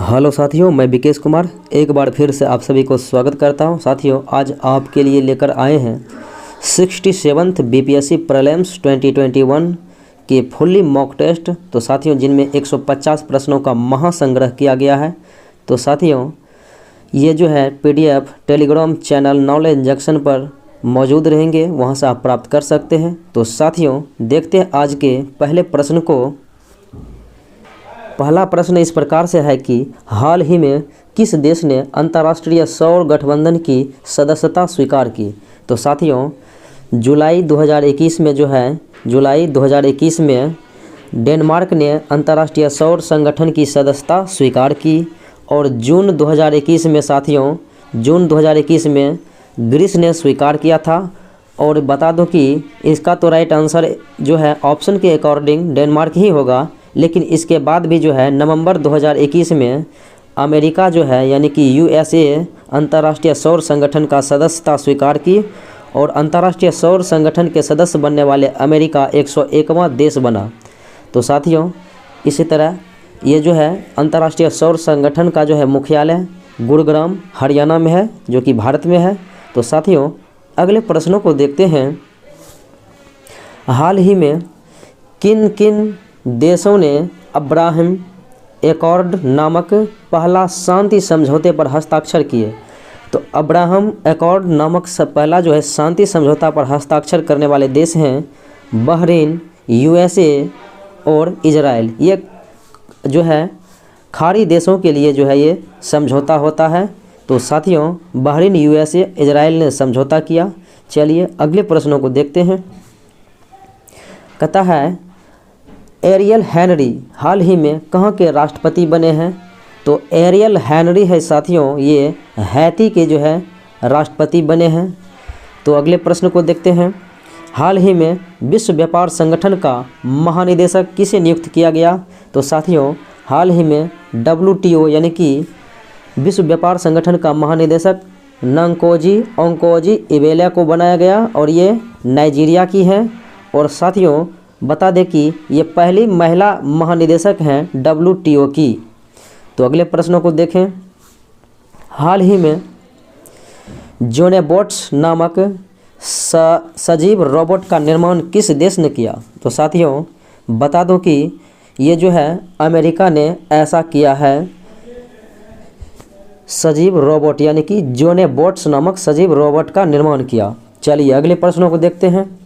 Hello साथियों, मैं विकेश कुमार एक बार फिर से आप सभी को स्वागत करता हूं। साथियों, आज आपके लिए लेकर आए हैं 67th बीपीएससी प्रीलिम्स 2021 के फुल्ली मॉक टेस्ट। तो साथियों, जिनमें 150 प्रश्नों का महासंग्रह किया गया है। तो साथियों, ये जो है PDF Telegram channel knowledge junction पर मौजूद रहेंगे, वहां से आप प्राप्त कर सकते हैं। तो साथियों, देखते हैं आज के पहले प्रश्न को। पहला प्रश्न इस प्रकार से है कि हाल ही में किस देश ने अंतर्राष्ट्रीय सौर गठबंधन की सदस्यता स्वीकार की। तो साथियों, जुलाई 2021 में डेनमार्क ने अंतर्राष्ट्रीय सौर संगठन की सदस्यता स्वीकार की। और जून 2021 में ग्रीस ने स्वीकार किया था। और बता दो कि इसका तो राइट आंसर जो है ऑप्शन के अकॉर्डिंग डेनमार्क ही होगा। लेकिन इसके बाद भी जो है नवंबर 2021 में अमेरिका जो है यानी कि यूएसए अंतर्राष्ट्रीय सौर संगठन का सदस्यता स्वीकार की। और अंतर्राष्ट्रीय सौर संगठन के सदस्य बनने वाले अमेरिका 101वां देश बना। तो साथियों, इसी तरह ये जो है अंतर्राष्ट्रीय सौर संगठन का जो है मुख्यालय गुरुग्राम हरियाणा में है, जो कि भारत में है। तो साथियों, अगले प्रश्नों को देखते हैं। हाल ही में किन किन देशों ने अब्राहम एकॉर्ड नामक पहला शांति समझौते पर हस्ताक्षर किए। तो अब्राहम एकॉर्ड नामक पहला जो है शांति समझौता पर हस्ताक्षर करने वाले देश हैं बहरीन, यूएसए और इजराइल। ये जो है खाड़ी देशों के लिए जो है ये समझौता होता है। तो साथियों, बहरीन, यूएसए, इजराइल ने समझौता किया। चलिए अगले प्रश्नों को देखते हैं। कहता है एरियल हेनरी हाल ही में कहाँ के राष्ट्रपति बने हैं। तो एरियल हेनरी है साथियों, ये हैती के जो है राष्ट्रपति बने हैं। तो अगले प्रश्न को देखते हैं। हाल ही में विश्व व्यापार संगठन का महानिदेशक किसे नियुक्त किया गया। तो साथियों, हाल ही में WTO यानी कि विश्व व्यापार संगठन का महानिदेशक ओंकोजी इवेला को बनाया गया और ये नाइजीरिया की है। और साथियों, बता दें कि ये पहली महिला महानिदेशक हैं WTO की। तो अगले प्रश्नों को देखें। हाल ही में जोनेबोट्स नामक सजीव रोबोट का निर्माण किस देश ने किया। तो साथियों, बता दो कि ये जो है अमेरिका ने ऐसा किया है। सजीव रोबोट यानी कि जोनेबोट्स नामक सजीव रोबोट का निर्माण किया। चलिए अगले प्रश्नों को देखते हैं।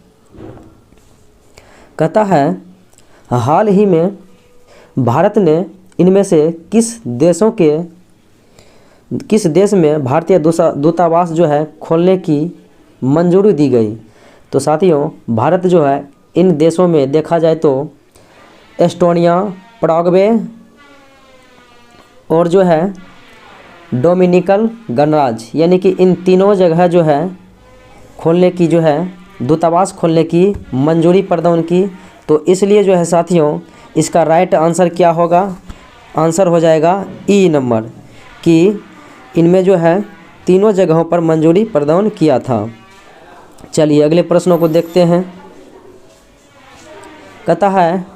कहता है हाल ही में भारत ने इनमें से किस देश में भारतीय दूतावास जो है खोलने की मंजूरी दी गई। तो साथियों, भारत जो है इन देशों में देखा जाए तो एस्टोनिया, पैराग्वे और जो है डोमिनिकन गणराज्य यानी कि इन तीनों जगह जो है खोलने की जो है दूतावास खोलने की मंजूरी प्रदान की। तो इसलिए जो है साथियों, इसका राइट आंसर क्या होगा। आंसर हो जाएगा ई नंबर, कि इनमें जो है तीनों जगहों पर मंजूरी प्रदान किया था। चलिए अगले प्रश्नों को देखते हैं। कहता है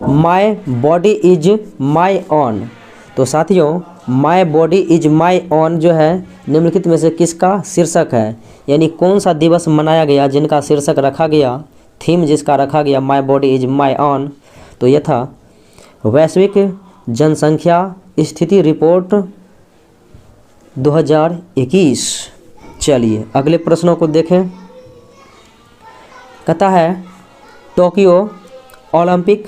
my body is my on. तो साथियों, my body is my on जो है निम्नलिखित में से किसका शीर्षक है, यानी कौन सा दिवस मनाया गया जिनका शीर्षक रखा गया, थीम जिसका रखा गया my body is my on. तो यह था वैश्विक जनसंख्या स्थिति रिपोर्ट 2021। चलिए अगले प्रश्नों को देखें। कहता है टोक्यो ओलंपिक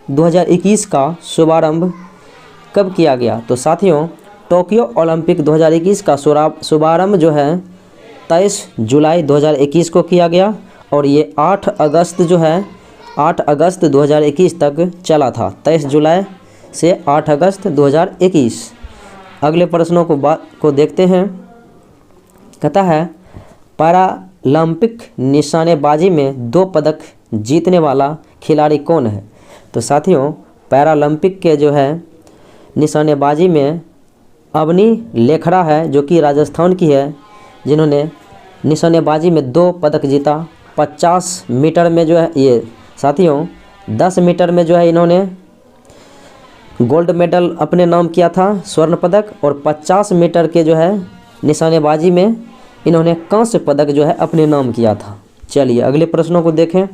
2021 का शुभारंभ कब किया गया। तो साथियों, टोक्यो ओलंपिक 2021 का शुभारंभ जो है 23 जुलाई 2021 को किया गया। और ये 8 अगस्त 2021 तक चला था। 23 जुलाई से 8 अगस्त 2021। अगले प्रश्नों को देखते हैं। कहता है पैरालंपिक निशानेबाजी में 2 पदक जीतने वाला खिलाड़ी कौन है। तो साथियों, पैरालंपिक के जो है निशानेबाजी में अवनी लेखड़ा है, जो कि राजस्थान की है, जिन्होंने निशानेबाजी में 2 पदक जीता। 50 मीटर में जो है ये साथियों 10 मीटर में जो है इन्होंने गोल्ड मेडल अपने नाम किया था, स्वर्ण पदक, और 50 मीटर के जो है निशानेबाजी में इन्होंने कांस्य पदक जो है अपने नाम किया था। चलिए अगले प्रश्नों को देखें।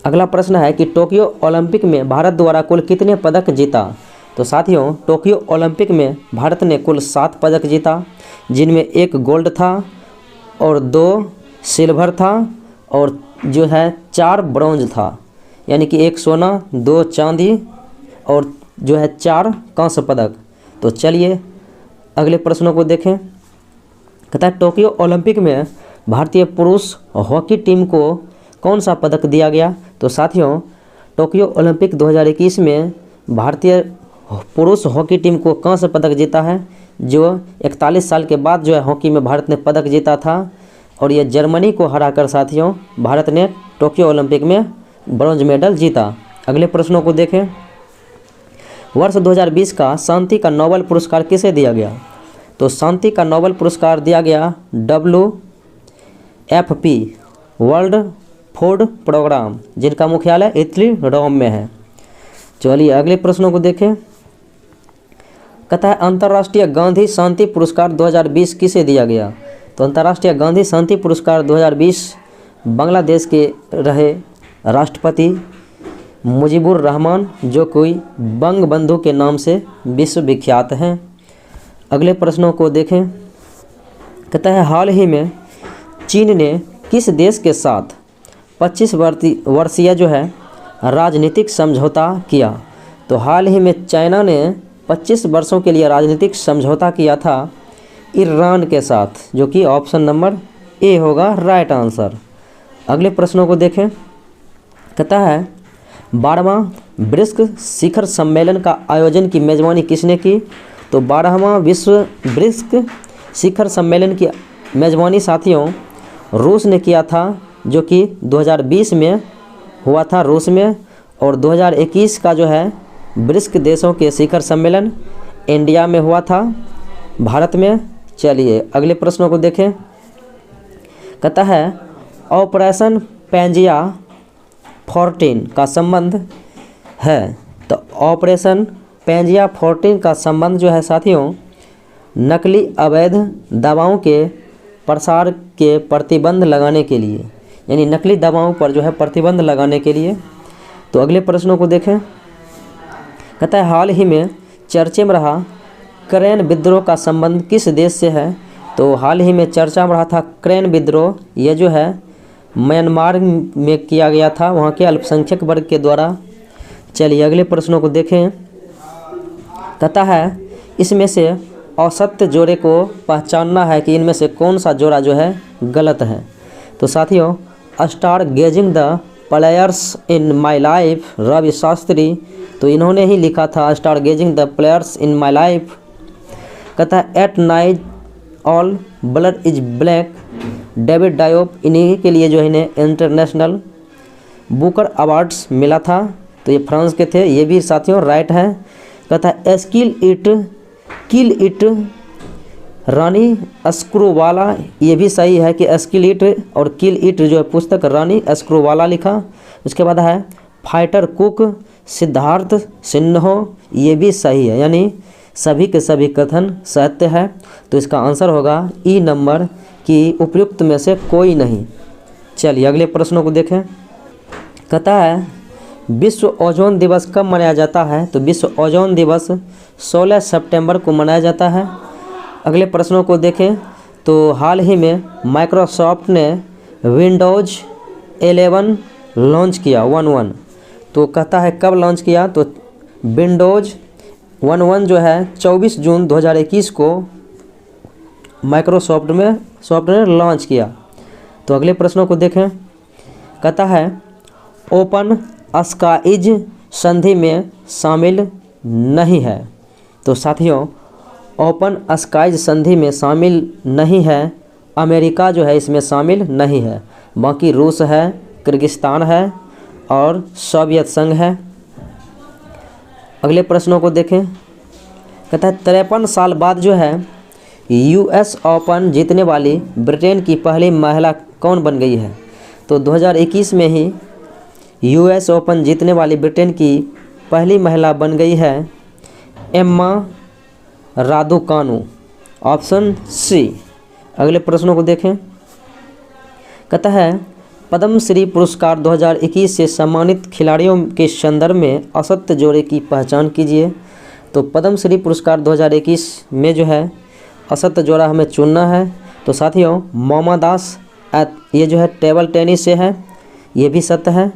अगला प्रश्न है कि टोक्यो ओलंपिक में भारत द्वारा कुल कितने पदक जीता। तो साथियों, टोक्यो ओलंपिक में भारत ने कुल 7 पदक जीता, जिनमें 1 गोल्ड था और 2 सिल्वर था और जो है 4 ब्रॉन्ज था, यानी कि 1 सोना, 2 चांदी और जो है 4 कांस्य पदक। तो चलिए अगले प्रश्नों को देखें। कहता है टोक्यो ओलंपिक में भारतीय पुरुष हॉकी टीम को कौन सा पदक दिया गया। तो साथियों, टोक्यो ओलंपिक 2021 में भारतीय पुरुष हॉकी टीम को कांस्य पदक जीता है, जो 41 साल के बाद जो है हॉकी में भारत ने पदक जीता था, और ये जर्मनी को हराकर साथियों भारत ने टोक्यो ओलंपिक में ब्रॉन्ज मेडल जीता। अगले प्रश्नों को देखें। वर्ष 2020 का शांति का नोबेल पुरस्कार किसे दिया गया। तो शांति का नोबेल पुरस्कार दिया गया WFP, वर्ल्ड फूड प्रोग्राम, जिनका मुख्यालय इटली रोम में है। चलिए अगले प्रश्नों को देखें। कहता है अंतर्राष्ट्रीय गांधी शांति पुरस्कार 2020 किसे दिया गया। तो अंतर्राष्ट्रीय गांधी शांति पुरस्कार 2020 बांग्लादेश के रहे राष्ट्रपति मुजीबुर रहमान, जो कोई बंग बंधु के नाम से विश्व विख्यात हैं। अगले प्रश्नों को देखें। कहता है हाल ही में चीन ने किस देश के साथ 25 वर्षीय जो है राजनीतिक समझौता किया। तो हाल ही में चाइना ने 25 वर्षों के लिए राजनीतिक समझौता किया था ईरान के साथ, जो कि ऑप्शन नंबर ए होगा राइट आंसर। अगले प्रश्नों को देखें। कहता है 12वां ब्रिक्स शिखर सम्मेलन का आयोजन की मेज़बानी किसने की। तो 12वां विश्व ब्रिक्स शिखर सम्मेलन की मेज़बानी साथियों रूस ने किया था, जो कि 2020 में हुआ था रूस में, और 2021 का जो है ब्रिक्स देशों के शिखर सम्मेलन इंडिया में हुआ था, भारत में। चलिए अगले प्रश्नों को देखें। कहता है ऑपरेशन पैंजिया 14 का संबंध है। तो ऑपरेशन पैंजिया 14 का संबंध जो है साथियों नकली अवैध दवाओं के प्रसार के प्रतिबंध लगाने के लिए, यानी नकली दवाओं पर जो है प्रतिबंध लगाने के लिए। तो अगले प्रश्नों को देखें। कहता है हाल ही में चर्चा में रहा क्रेन विद्रोह का संबंध किस देश से है। तो हाल ही में चर्चा में रहा था क्रेन विद्रोह, यह जो है म्यांमार में किया गया था, वहाँ के अल्पसंख्यक वर्ग के द्वारा। चलिए अगले प्रश्नों को देखें। कहता है इसमें से असत्य जोड़े को पहचानना है कि इनमें से कौन सा जोड़ा जो है गलत है। तो साथियों star gazing the players in my life, Ravi Shastri, तो इन्होंने ही लिखा था star gazing the players in my life. कहता है at night all blood is black, David Diop, इन्हीं के लिए जो है इन्हें इंटरनेशनल बुकर अवार्ड्स मिला था, तो ये फ्रांस के थे, ये भी साथियों राइट है। कहता है स्किल इट किल इट रानी अस्क्रूवाला, ये भी सही है कि स्किल इट और किल इट जो है पुस्तक रानी अस्क्रूवाला लिखा। उसके बाद है फाइटर कुक सिद्धार्थ सिन्हा, ये भी सही है, यानी सभी के सभी कथन सत्य है। तो इसका आंसर होगा ई नंबर की उपयुक्त में से कोई नहीं। चलिए अगले प्रश्नों को देखें। कहता है विश्व ओजोन दिवस कब मनाया जाता है। तो विश्व ओजोन दिवस 16 सितंबर को मनाया जाता है। अगले प्रश्नों को देखें। तो हाल ही में माइक्रोसॉफ्ट ने विंडोज़ 11 लॉन्च किया 11। तो कहता है कब लॉन्च किया। तो विंडोज़ 11 जो है 24 जून 2021 को माइक्रोसॉफ्ट ने लॉन्च किया। तो अगले प्रश्नों को देखें। कहता है ओपन स्काइज संधि में शामिल नहीं है। तो साथियों ओपन स्काइज संधि में शामिल नहीं है, अमेरिका जो है इसमें शामिल नहीं है, बाकी रूस है, किर्गिस्तान है और सोवियत संघ है। अगले प्रश्नों को देखें। कहता है 53 साल बाद जो है US ओपन जीतने वाली ब्रिटेन की पहली महिला कौन बन गई है। तो 2021 में ही US ओपन जीतने वाली ब्रिटेन की पहली महिला बन गई है एम्मा रादुकानु, ऑप्शन सी। अगले प्रश्नों को देखें। कहता है पद्मश्री पुरस्कार 2021 से सम्मानित खिलाड़ियों के संदर्भ में असत्य जोड़े की पहचान कीजिए। तो पद्मश्री पुरस्कार 2021 में जो है असत्य जोड़ा हमें चुनना है। तो साथियों मोमा दास ये जो है टेबल टेनिस से है, ये भी सत्य है।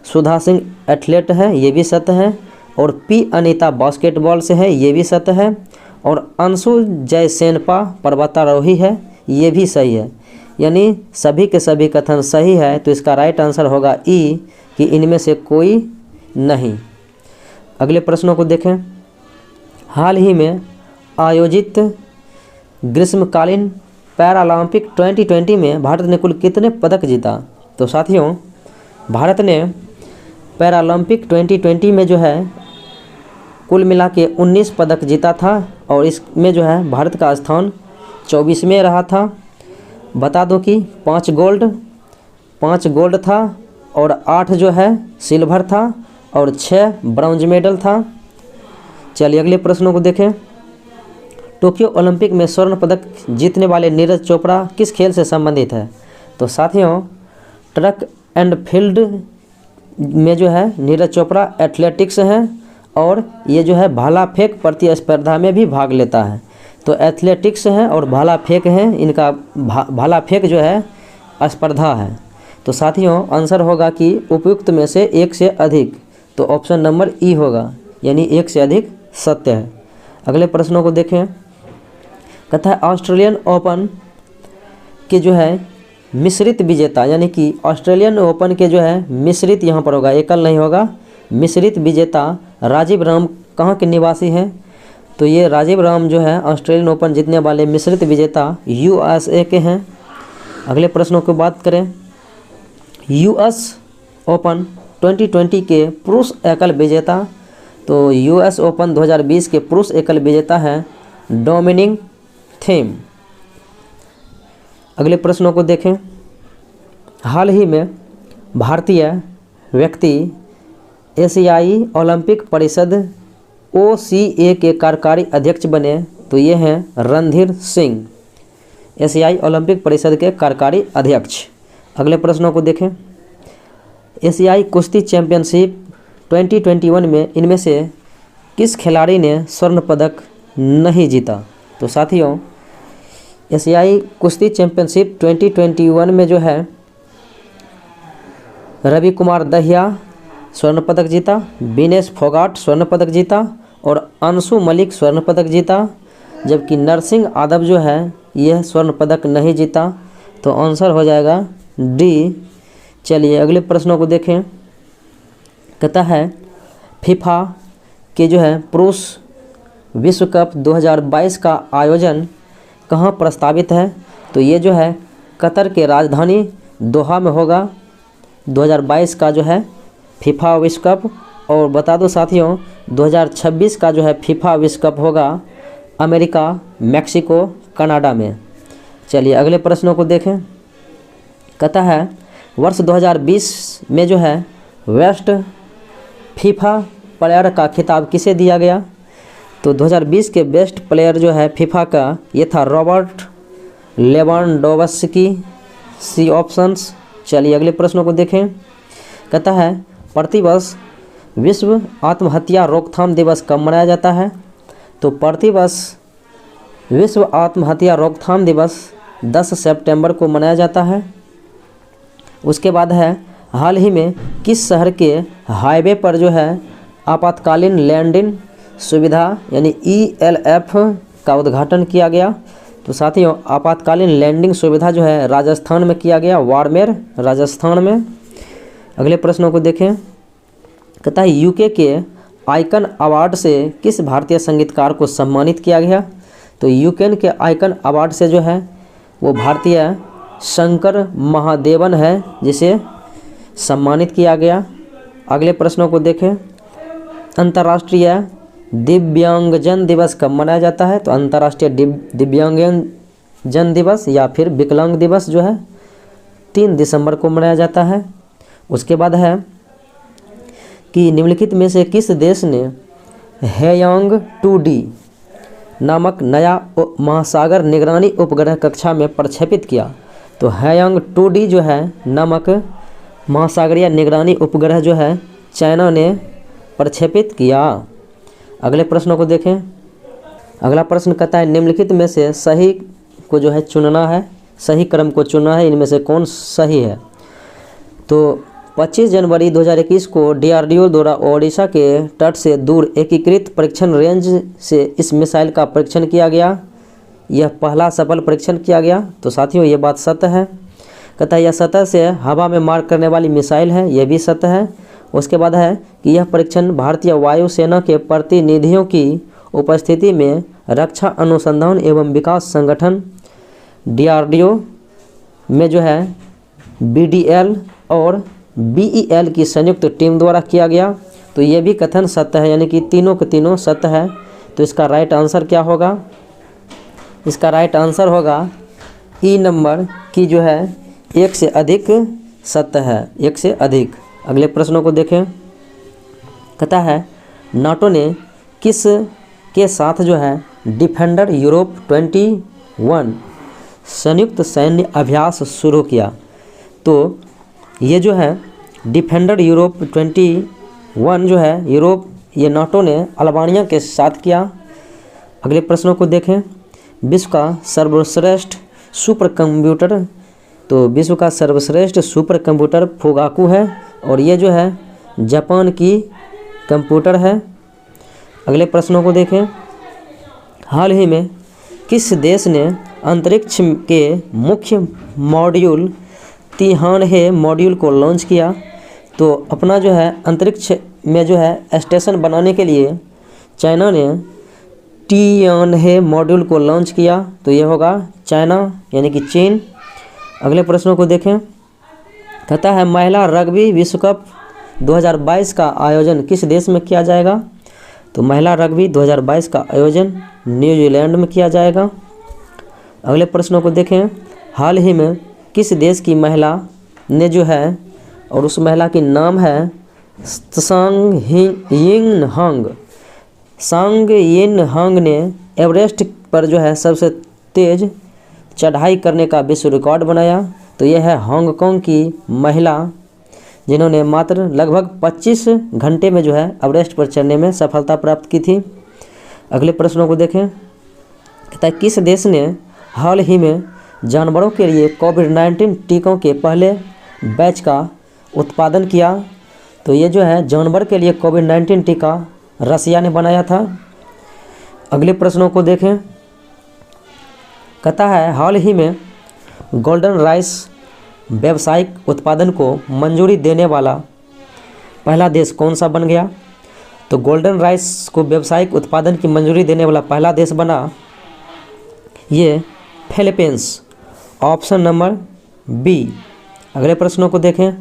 सुधा सिंह एथलेट है, ये भी सत्य है। और पी अनीता बास्केटबॉल से है, ये भी सत्य है। और अंशु जयसेनपा पर्वतारोही है, ये भी सही है। यानी सभी के सभी कथन सही है। तो इसका राइट आंसर होगा ई कि इनमें से कोई नहीं। अगले प्रश्नों को देखें। हाल ही में आयोजित ग्रीष्मकालीन पैरालंपिक 2020 में भारत ने कुल कितने पदक जीता? तो साथियों भारत ने पैरालंपिक 2020 में जो है कुल मिला के 19 पदक जीता था और इसमें जो है भारत का स्थान 24वें रहा था। बता दो कि 5 गोल्ड था और 8 जो है सिल्वर था और 6 ब्रॉन्ज मेडल था। चलिए अगले प्रश्नों को देखें। टोक्यो ओलंपिक में स्वर्ण पदक जीतने वाले नीरज चोपड़ा किस खेल से संबंधित है? तो साथियों ट्रैक एंड फील्ड में जो है नीरज चोपड़ा एथलेटिक्स हैं और ये जो है भाला फेंक प्रतिस्पर्धा में भी भाग लेता है। तो एथलेटिक्स है और भाला फेंक है, इनका भाला फेंक जो है स्पर्धा है। तो साथियों आंसर होगा कि उपयुक्त में से एक से अधिक। तो ऑप्शन नंबर ई होगा, यानी एक से अधिक सत्य है। अगले प्रश्नों को देखें। कहता है ऑस्ट्रेलियन ओपन के जो है मिश्रित विजेता, यानी कि ऑस्ट्रेलियन ओपन के जो है मिश्रित यहाँ पर होगा, एकल नहीं होगा, मिश्रित विजेता राजीव राम कहाँ के निवासी हैं? तो ये राजीव राम जो है ऑस्ट्रेलियन ओपन जीतने वाले मिश्रित विजेता यूएसए के हैं। अगले प्रश्नों की बात करें। यूएस ओपन 2020 के पुरुष एकल विजेता, तो यूएस ओपन 2020 के पुरुष एकल विजेता हैं डोमिनिक थीम। अगले प्रश्नों को देखें। हाल ही में भारतीय व्यक्ति एशियाई ओलंपिक परिषद OCA के कार्यकारी अध्यक्ष बने, तो ये हैं रणधीर सिंह, एशियाई ओलंपिक परिषद के कार्यकारी अध्यक्ष। अगले प्रश्नों को देखें। एशियाई कुश्ती चैंपियनशिप 2021 में इनमें से किस खिलाड़ी ने स्वर्ण पदक नहीं जीता? तो साथियों एशियाई कुश्ती चैंपियनशिप 2021 में जो है रवि कुमार दहिया स्वर्ण पदक जीता, विनेश फोगाट स्वर्ण पदक जीता और अंशु मलिक स्वर्ण पदक जीता, जबकि नरसिंह यादव जो है यह स्वर्ण पदक नहीं जीता। तो आंसर हो जाएगा डी। चलिए अगले प्रश्नों को देखें। कहता है फीफा के जो है पुरुष विश्व कप 2022 का आयोजन कहाँ प्रस्तावित है? तो ये जो है कतर के राजधानी दोहा में होगा 2022 का जो है फीफा विश्व कप। और बता दो साथियों 2026 का जो है फीफा विश्व कप होगा अमेरिका, मैक्सिको, कनाडा में। चलिए अगले प्रश्नों को देखें। कहता है वर्ष 2020 में जो है बेस्ट फीफा प्लेयर का खिताब किसे दिया गया? तो 2020 के बेस्ट प्लेयर जो है फीफा का ये था रॉबर्ट लेवांडोव्स्की, सी ऑप्शंस। चलिए अगले प्रश्नों को देखें। कहता है प्रतिवर्ष विश्व आत्महत्या रोकथाम दिवस कब मनाया जाता है? तो प्रतिवर्ष विश्व आत्महत्या रोकथाम दिवस 10 सितंबर को मनाया जाता है। उसके बाद है हाल ही में किस शहर के हाईवे पर जो है आपातकालीन लैंडिंग सुविधा यानी ELF का उद्घाटन किया गया? तो साथियों आपातकालीन लैंडिंग सुविधा जो है राजस्थान में किया गया, बाड़मेर राजस्थान में। अगले प्रश्नों को देखें। कहता है यूके के आइकन अवार्ड से किस भारतीय संगीतकार को सम्मानित किया गया? तो यूके के आइकन अवार्ड से जो है वो भारतीय शंकर महादेवन है जिसे सम्मानित किया गया। अगले प्रश्नों को देखें। अंतर्राष्ट्रीय दिव्यांगजन दिवस कब मनाया जाता है? तो अंतर्राष्ट्रीय दिव्यांगजन दिवस या फिर विकलांग दिवस जो है 3 दिसंबर को मनाया जाता है। उसके बाद है कि निम्नलिखित में से किस देश ने हैयांग 2D नामक नया महासागर निगरानी उपग्रह कक्षा में प्रक्षेपित किया? तो हैयांग 2D जो है नामक महासागरीय निगरानी उपग्रह जो है चाइना ने प्रक्षेपित किया। अगले प्रश्नों को देखें। अगला प्रश्न कहता है निम्नलिखित में से सही को जो है चुनना है, सही क्रम को चुनना है, इनमें से कौन सही है? तो 25 जनवरी 2021 को DRDO द्वारा ओडिशा के तट से दूर एकीकृत परीक्षण रेंज से इस मिसाइल का परीक्षण किया गया। यह पहला सफल परीक्षण किया गया। तो साथियों ये बात सत्य है। कहता है यह सतह से हवा में मार करने वाली मिसाइल है, यह भी सत्य है। उसके बाद है कि यह परीक्षण भारतीय वायुसेना के प्रतिनिधियों की उपस्थिति में रक्षा अनुसंधान एवं विकास संगठन DRDO में जो है BDL और BEL की संयुक्त टीम द्वारा किया गया। तो ये भी कथन सत्य है, यानी कि तीनों के तीनों सत्य है। तो इसका राइट आंसर क्या होगा? इसका राइट आंसर होगा ई नंबर की जो है 1 से अधिक सत्य है, 1 से अधिक। अगले प्रश्नों को देखें। कहता है नाटो ने किस के साथ जो है डिफेंडर यूरोप 21 संयुक्त सैन्य अभ्यास शुरू किया? तो ये जो है डिफेंडर यूरोप 21 जो है यूरोप ये नाटो ने अल्बानिया के साथ किया। अगले प्रश्नों को देखें। विश्व का सर्वश्रेष्ठ सुपर कंप्यूटर, तो विश्व का सर्वश्रेष्ठ सुपर कंप्यूटर फुगाकू है और ये जो है जापान की कंप्यूटर है। अगले प्रश्नों को देखें। हाल ही में किस देश ने अंतरिक्ष के मुख्य मॉड्यूल तिहानहे मॉड्यूल को लॉन्च किया? तो अपना जो है अंतरिक्ष में जो है स्टेशन बनाने के लिए चाइना ने तिहानहे मॉड्यूल को लॉन्च किया। तो ये होगा चाइना यानी कि चीन। अगले प्रश्नों को देखें। कहता है महिला रग्बी विश्व कप 2022 का आयोजन किस देश में किया जाएगा? तो महिला रग्बी 2022 का आयोजन न्यूजीलैंड में किया जाएगा। अगले प्रश्नों को देखें। हाल ही में किस देश की महिला ने जो है और उस महिला की नाम है सांग यिनहांग ने एवरेस्ट पर जो है सबसे तेज चढ़ाई करने का विश्व रिकॉर्ड बनाया। तो यह है हांगकांग की महिला जिन्होंने मात्र लगभग 25 घंटे में जो है एवरेस्ट पर चढ़ने में सफलता प्राप्त की थी। अगले प्रश्नों को देखें। कहता है किस देश ने हाल ही में जानवरों के लिए कोविड-19 टीकों के पहले बैच का उत्पादन किया? तो ये जो है जानवर के लिए कोविड-19 टीका रसिया ने बनाया था। अगले प्रश्नों को देखें। कहता है हाल ही में गोल्डन राइस व्यावसायिक उत्पादन को मंजूरी देने वाला पहला देश कौन सा बन गया? तो गोल्डन राइस को व्यावसायिक उत्पादन की मंजूरी देने वाला पहला देश बना ये फिलीपींस, ऑप्शन नंबर बी। अगले प्रश्नों को देखें।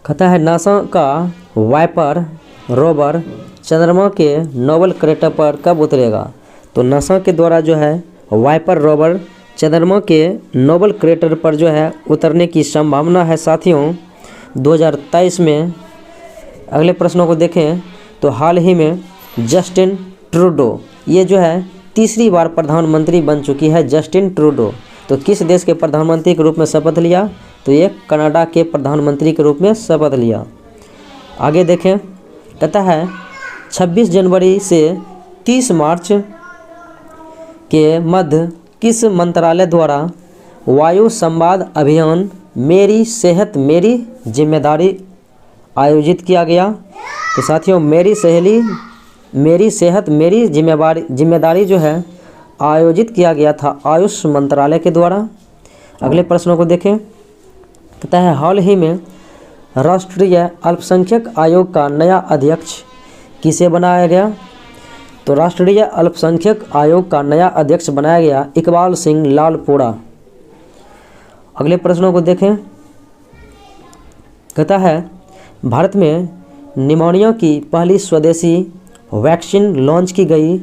कहता है नासा का वाइपर रोवर चंद्रमा के नोबल क्रेटर पर कब उतरेगा? तो नासा के द्वारा जो है वाइपर रोवर चंद्रमा के नोबल क्रेटर पर जो है उतरने की संभावना है साथियों 2023 में। अगले प्रश्नों को देखें। तो हाल ही में जस्टिन ट्रूडो ये जो है तीसरी बार प्रधानमंत्री बन चुकी है जस्टिन ट्रूडो। तो किस देश के प्रधानमंत्री के रूप में शपथ लिया? तो ये कनाडा के प्रधानमंत्री के रूप में शपथ लिया। आगे देखें। कहता है 26 जनवरी से 30 मार्च के मध्य किस मंत्रालय द्वारा वायु संवाद अभियान मेरी सेहत मेरी जिम्मेदारी आयोजित किया गया? तो साथियों मेरी सेहत मेरी जिम्मेदारी जो है आयोजित किया गया था आयुष मंत्रालय के द्वारा। अगले प्रश्नों को देखें। कहता है हाल ही में राष्ट्रीय अल्पसंख्यक आयोग का नया अध्यक्ष किसे बनाया गया? तो राष्ट्रीय अल्पसंख्यक आयोग का नया अध्यक्ष बनाया गया इकबाल सिंह लालपुरा। अगले प्रश्नों को देखें। कहता है भारत में निमोनिया की पहली स्वदेशी वैक्सीन लॉन्च की गई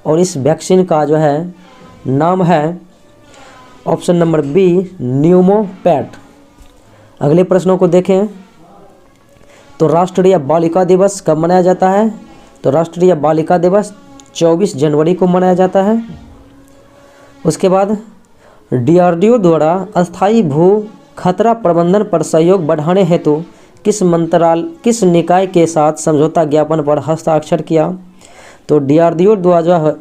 और इस वैक्सीन का जो है नाम है ऑप्शन नंबर बी न्यूमोपैट। अगले प्रश्नों को देखें। तो राष्ट्रीय बालिका दिवस कब मनाया जाता है? तो राष्ट्रीय बालिका दिवस 24 जनवरी को मनाया जाता है। उसके बाद DRDO द्वारा अस्थायी भू खतरा प्रबंधन पर सहयोग बढ़ाने हेतु किस निकाय के साथ समझौता ज्ञापन पर हस्ताक्षर किया? तो DRDO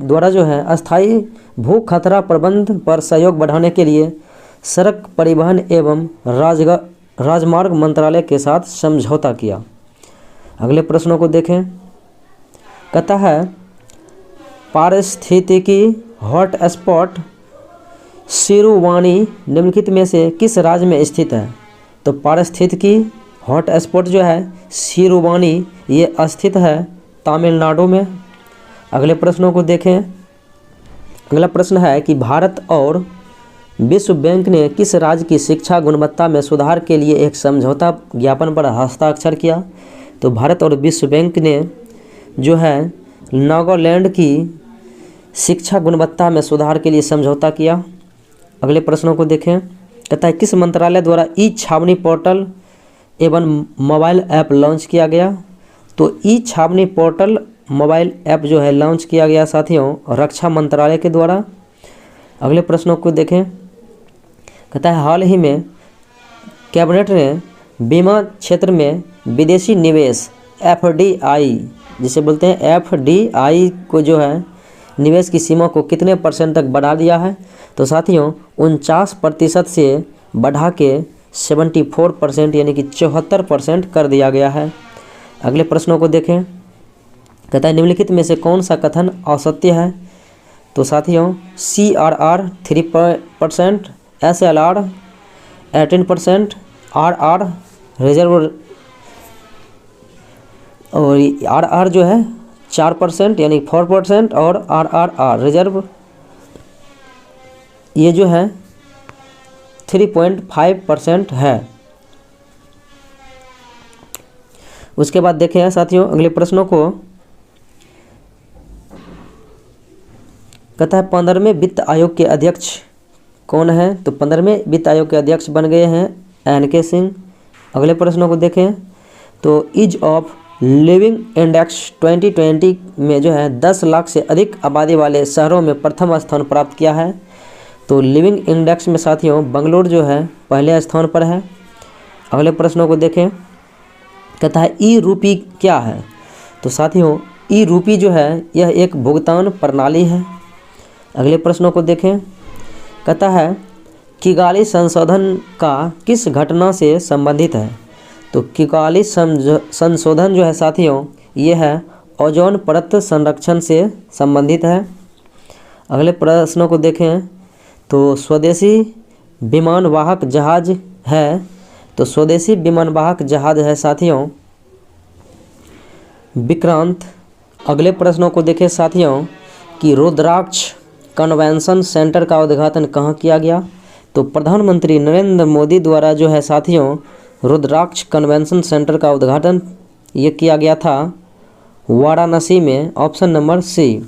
द्वारा जो है अस्थायी भू खतरा प्रबंधन पर सहयोग बढ़ाने के लिए सड़क परिवहन एवं राजमार्ग मंत्रालय के साथ समझौता किया। अगले प्रश्नों को देखें। कहता है पारिस्थितिकी हॉटस्पॉट सिरुवानी निम्नलिखित में से किस राज्य में स्थित है? तो पारिस्थितिकी हॉटस्पॉट जो है सिरुवानी ये स्थित है तमिलनाडु में। अगले प्रश्नों को देखें। अगला प्रश्न है कि भारत और विश्व बैंक ने किस राज्य की शिक्षा गुणवत्ता में सुधार के लिए एक समझौता ज्ञापन पर हस्ताक्षर किया? तो भारत और विश्व बैंक ने जो है नागालैंड की शिक्षा गुणवत्ता में सुधार के लिए समझौता किया। अगले प्रश्नों को देखें। कहता है किस मंत्रालय द्वारा ई-छावनी पोर्टल एवं मोबाइल ऐप लॉन्च किया गया? तो ई-छावनी पोर्टल मोबाइल ऐप जो है लॉन्च किया गया साथियों रक्षा मंत्रालय के द्वारा। अगले प्रश्नों को देखें। कहता है हाल ही में कैबिनेट ने बीमा क्षेत्र में विदेशी निवेश FDI जिसे बोलते हैं FDI को जो है निवेश की सीमा को कितने % तक बढ़ा दिया है? तो साथियों 49% से बढ़ा के 74% यानी कि 74% कर दिया गया है। अगले प्रश्नों को देखें। कहता है निम्नलिखित में से कौन सा कथन असत्य है? तो साथियों CRR 3%, SLR 18%, RR रिजर्व और RR जो है 4% यानी 4% और RRR रिजर्व ये जो है 3.5% है। उसके बाद देखें साथियों अगले प्रश्नों को। कहता है 15वें वित्त आयोग के अध्यक्ष कौन है? तो 15वें वित्त आयोग के अध्यक्ष बन गए हैं NK सिंह। अगले प्रश्नों को देखें। तो ईज ऑफ लिविंग इंडेक्स 2020 में जो है 10 लाख से अधिक आबादी वाले शहरों में प्रथम स्थान प्राप्त किया है। तो लिविंग इंडेक्स में साथियों बेंगलुरु जो है पहले स्थान पर है। अगले प्रश्नों को देखें। कहता है ई-रूपी क्या है? तो साथियों ई-रूपी जो है यह एक भुगतान प्रणाली है। अगले प्रश्नों को देखें। कहता है किगाली संशोधन का किस घटना से संबंधित है? तो किगाली संशोधन जो है साथियों ये है ओजोन परत संरक्षण से संबंधित है। अगले प्रश्नों को देखें। तो स्वदेशी विमानवाहक जहाज है। तो स्वदेशी विमानवाहक जहाज है साथियों विक्रांत। अगले प्रश्नों को देखें साथियों कि रुद्राक्ष कन्वेंशन सेंटर का उद्घाटन कहाँ किया गया? तो प्रधानमंत्री नरेंद्र मोदी द्वारा जो है साथियों रुद्राक्ष कन्वेंशन सेंटर का उद्घाटन ये किया गया था वाराणसी में, ऑप्शन नंबर C।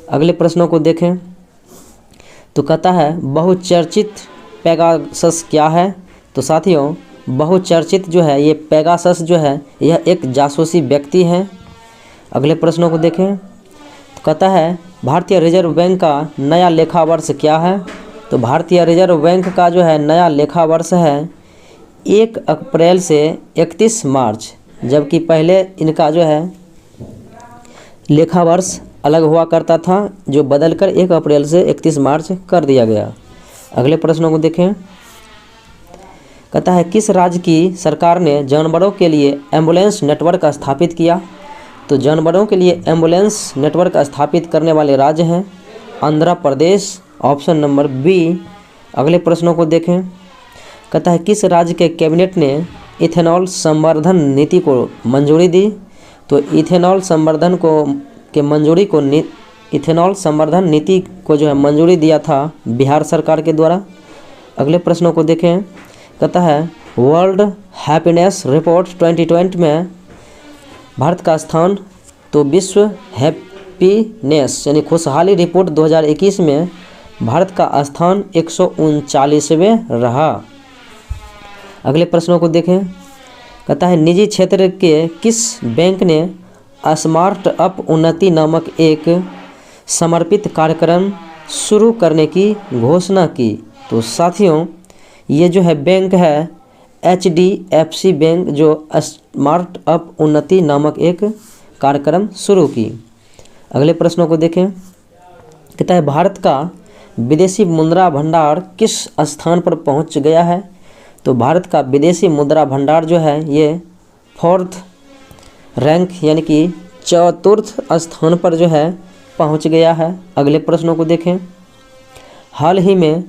अगले प्रश्नों को देखें। तो कहता है बहुचर्चित पेगासस क्या है? तो साथियों बहुचर्चित जो है ये पेगासस जो है यह एक जासूसी व्यक्ति है। अगले प्रश्नों को देखें। तो कहता है भारतीय रिजर्व बैंक का नया लेखा वर्ष क्या है? तो भारतीय रिजर्व बैंक का जो है नया लेखा वर्ष है 1 अप्रैल से 31 मार्च, जबकि पहले इनका जो है लेखा वर्ष अलग हुआ करता था जो बदलकर 1 अप्रैल से 31 मार्च कर दिया गया। अगले प्रश्नों को देखें। कहता है किस राज्य की सरकार ने जानवरों के लिए एम्बुलेंस नेटवर्क स्थापित किया? तो जानवरों के लिए एम्बुलेंस नेटवर्क स्थापित करने वाले राज्य हैं Andhra Pradesh, option number B। अगले प्रश्नों को देखें। कहता है किस राज्य के कैबिनेट ने इथेनॉल संवर्धन नीति को मंजूरी दी? तो इथेनॉल संवर्धन नीति को जो है मंजूरी दिया था बिहार सरकार के द्वारा। अगले प्रश्नों को देखें। कहता है वर्ल्ड हैप्पीनेस रिपोर्ट 2020 में भारत का स्थान, तो विश्व हैप्पीनेस यानी खुशहाली रिपोर्ट 2021 में भारत का स्थान 139वें रहा। अगले प्रश्नों को देखें। कहता है निजी क्षेत्र के किस बैंक ने स्मार्ट अप उन्नति नामक एक समर्पित कार्यक्रम शुरू करने की घोषणा की? तो साथियों ये जो है बैंक है HDFC बैंक, जो स्मार्ट अप उन्नति नामक एक कार्यक्रम शुरू की। अगले प्रश्नों को देखें। कहता है भारत का विदेशी मुद्रा भंडार किस स्थान पर पहुंच गया है? तो भारत का विदेशी मुद्रा भंडार जो है ये 4th रैंक यानी कि 4th स्थान पर जो है पहुंच गया है। अगले प्रश्नों को देखें। हाल ही में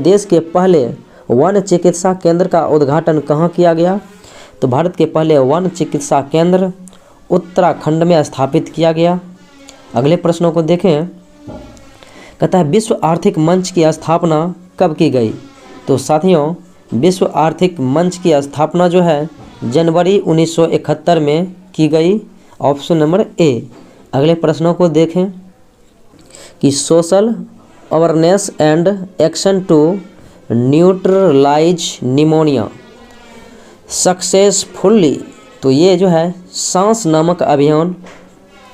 देश के पहले वन चिकित्सा केंद्र का उद्घाटन कहाँ किया गया? तो भारत के पहले वन चिकित्सा केंद्र उत्तराखंड में स्थापित किया गया। अगले प्रश्नों को देखें। कहता है विश्व आर्थिक मंच की स्थापना कब की गई? तो साथियों विश्व आर्थिक मंच की स्थापना जो है जनवरी 1971 में की गई। Option number A. अगले प्रश्नों को देखें कि social awareness and action to neutralise pneumonia successfully, तो ये जो है सांस नामक अभियान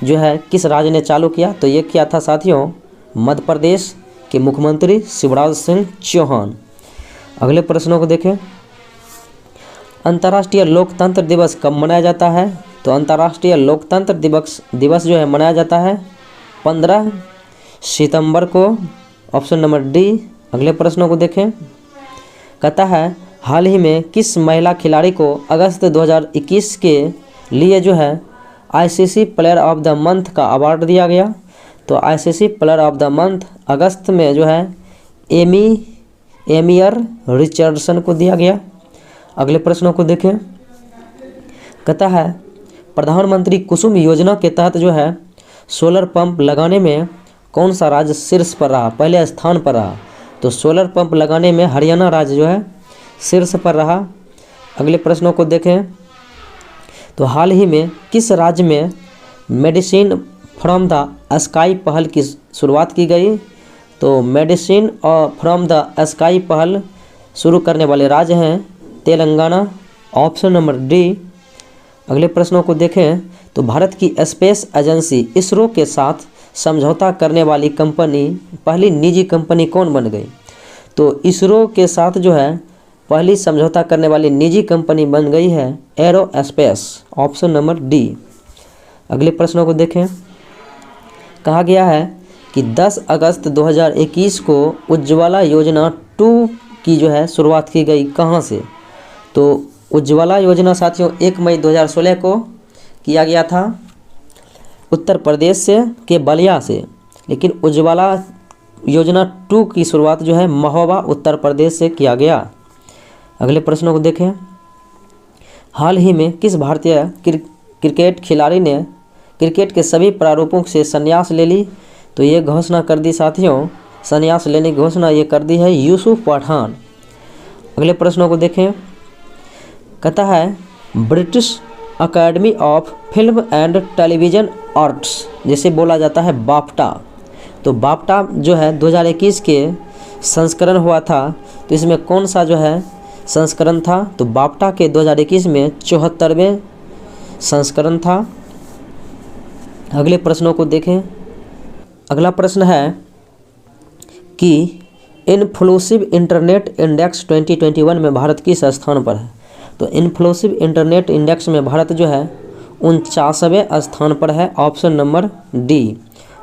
जो है किस राज्य ने चालू किया? तो ये किया था साथियों मध्य प्रदेश के मुख्यमंत्री शिवराज सिंह चौहान। अगले प्रश्नों को देखें। अंतर्राष्ट्रीय लोकतंत्र दिवस कब मनाया जाता है? तो अंतर्राष्ट्रीय लोकतंत्र दिवस जो है मनाया जाता है 15 सितंबर को। Option number D. अगले प्रश्नों को देखें। कहता है हाल ही में किस महिला खिलाड़ी को अगस्त 2021 के लिए जो है ICC player of the month का अवार्ड दिया गया? तो ICC player of the month अगस्त में जो है एमियर रिचर्डसन को दिया गया। अगले प्रश्नों को देखें। कहता है प्रधानमंत्री कुसुम योजना के तहत जो है सोलर पंप लगाने में कौन सा राज्य शीर्ष पर रहा, पहले स्थान पर रहा? तो सोलर पंप लगाने में हरियाणा राज्य जो है शीर्ष पर रहा। अगले प्रश्नों को देखें। तो हाल ही में किस राज्य में मेडिसिन फ्रॉम द स्काई पहल की शुरुआत की गई? तो मेडिसिन फ्रॉम द स्काई पहल शुरू करने वाले राज्य हैं तेलंगाना। Option number D. अगले प्रश्नों को देखें। तो भारत की स्पेस एजेंसी इसरो के साथ समझौता करने वाली कंपनी पहली निजी कंपनी कौन बन गई? तो इसरो के साथ जो है पहली समझौता करने वाली निजी कंपनी बन गई है एरोस्पेस। Option number D. अगले प्रश्नों को देखें। कहा गया है कि 10 अगस्त 2021 को उज्ज्वला योजना 2 की जो है शुरुआत की गई कहाँ से? तो उज्ज्वला योजना साथियों 1 मई 2016 को किया गया था उत्तर प्रदेश से के बलिया से, लेकिन उज्ज्वला योजना 2 की शुरुआत जो है महोबा उत्तर प्रदेश से किया गया। अगले प्रश्नों को देखें। हाल ही में किस भारतीय क्रिकेट खिलाड़ी ने क्रिकेट के सभी प्रारूपों से संन्यास ले ली? तो ये घोषणा कर दी साथियों, संन्यास लेने की घोषणा ये कर दी है यूसुफ पठान। अगले प्रश्नों को देखें। कहता है British academy of film and television arts जिसे बोला जाता है बाफ्टा, तो बाफ्टा जो है 2021 के संस्करण हुआ था, तो इसमें कौन सा जो है संस्करण था? तो बाफ्टा के 2021 में 74वें संस्करण था। अगले प्रश्नों को देखें। अगला प्रश्न है कि इन्क्लूसिव इंटरनेट इंडेक्स 2021 में भारत किस स्थान पर है? तो इन्क्लूसिव इंटरनेट इंडेक्स में भारत जो है 49वें स्थान पर है। Option number D.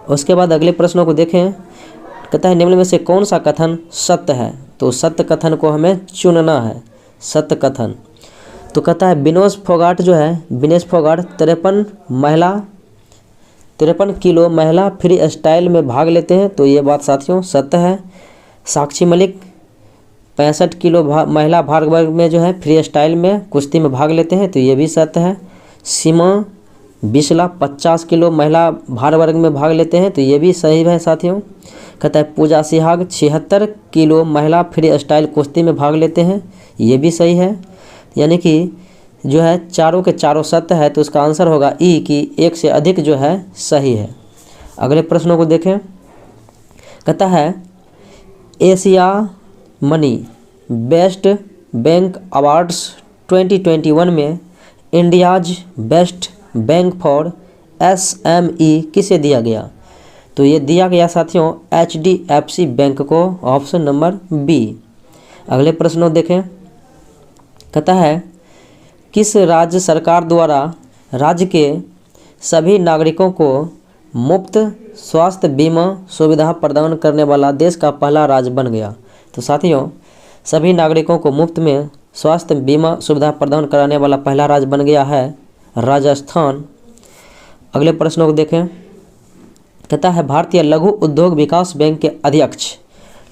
उसके बाद अगले प्रश्नों को देखें। कहता है निम्न में से कौन सा कथन सत्य है? तो सत्य कथन को हमें चुनना है, सत्य कथन। तो कहता है विनेश फोगाट जो है 53 किलो महिला फ्री स्टाइल में भाग लेते हैं, तो ये बात साथियों सत्य है। साक्षी मलिक 65 किलो महिला भार वर्ग में जो है फ्री स्टाइल में कुश्ती में भाग लेते हैं, तो ये भी सत्य है। सीमा बिस्ला 50 किलो महिला भार वर्ग में भाग लेते हैं, तो ये भी सही है साथियों। कहता है पूजा सिहाग 76 किलो महिला फ्री स्टाइल कुश्ती में भाग लेते हैं, ये भी सही है। यानी कि जो है चारों के चारों सत्य है, तो उसका आंसर होगा ई कि एक से अधिक जो है सही है। अगले प्रश्नों को देखें। कहता है Asia money best bank awards 2021 में India's best bank for SME किसे दिया गया? तो ये दिया गया साथियों HDFC बैंक को, ऑप्शन नंबर बी। अगले प्रश्न को देखें। कहता है किस राज्य सरकार द्वारा राज्य के सभी नागरिकों को मुफ्त स्वास्थ्य बीमा सुविधा प्रदान करने वाला देश का पहला राज्य बन गया? तो साथियों सभी नागरिकों को मुफ्त में स्वास्थ्य बीमा सुविधा प्रदान कराने वाला पहला राज्य बन गया है राजस्थान। अगले प्रश्नों को देखें। कहता है भारतीय लघु उद्योग विकास बैंक के अध्यक्ष,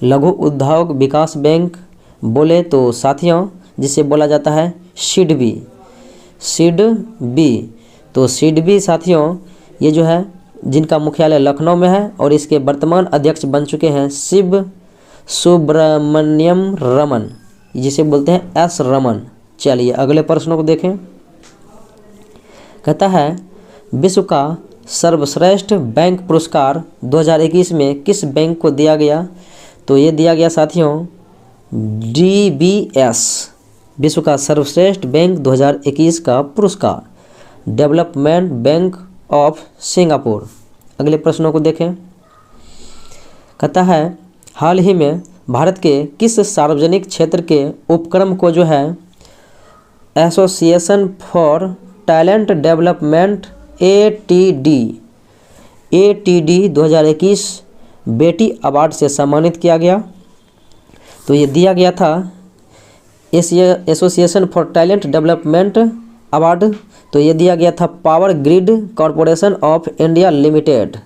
लघु उद्योग विकास बैंक बोले तो साथियों जिसे बोला जाता है सिडबी, तो सिडबी साथियों ये जो है जिनका मुख्यालय लखनऊ में है और इसके वर्तमान अध्यक्ष बन चुके हैं शिव सुब्रमण्यम रमन, जिसे बोलते हैं एस रमन। चलिए अगले प्रश्नों को देखें। कहता है विश्व का सर्वश्रेष्ठ बैंक पुरस्कार 2021 में किस बैंक को दिया गया? तो ये दिया गया साथियों DBS, विश्व का सर्वश्रेष्ठ बैंक 2021 का पुरस्कार, डेवलपमेंट बैंक ऑफ सिंगापुर। अगले प्रश्नों को देखें। कहता है हाल ही में भारत के किस सार्वजनिक क्षेत्र के उपक्रम को जो है association for talent development ATD 2021 बेटी अवार्ड से सम्मानित किया गया? तो ये दिया गया था association for talent development award, तो ये दिया गया था power grid corporation of India limited,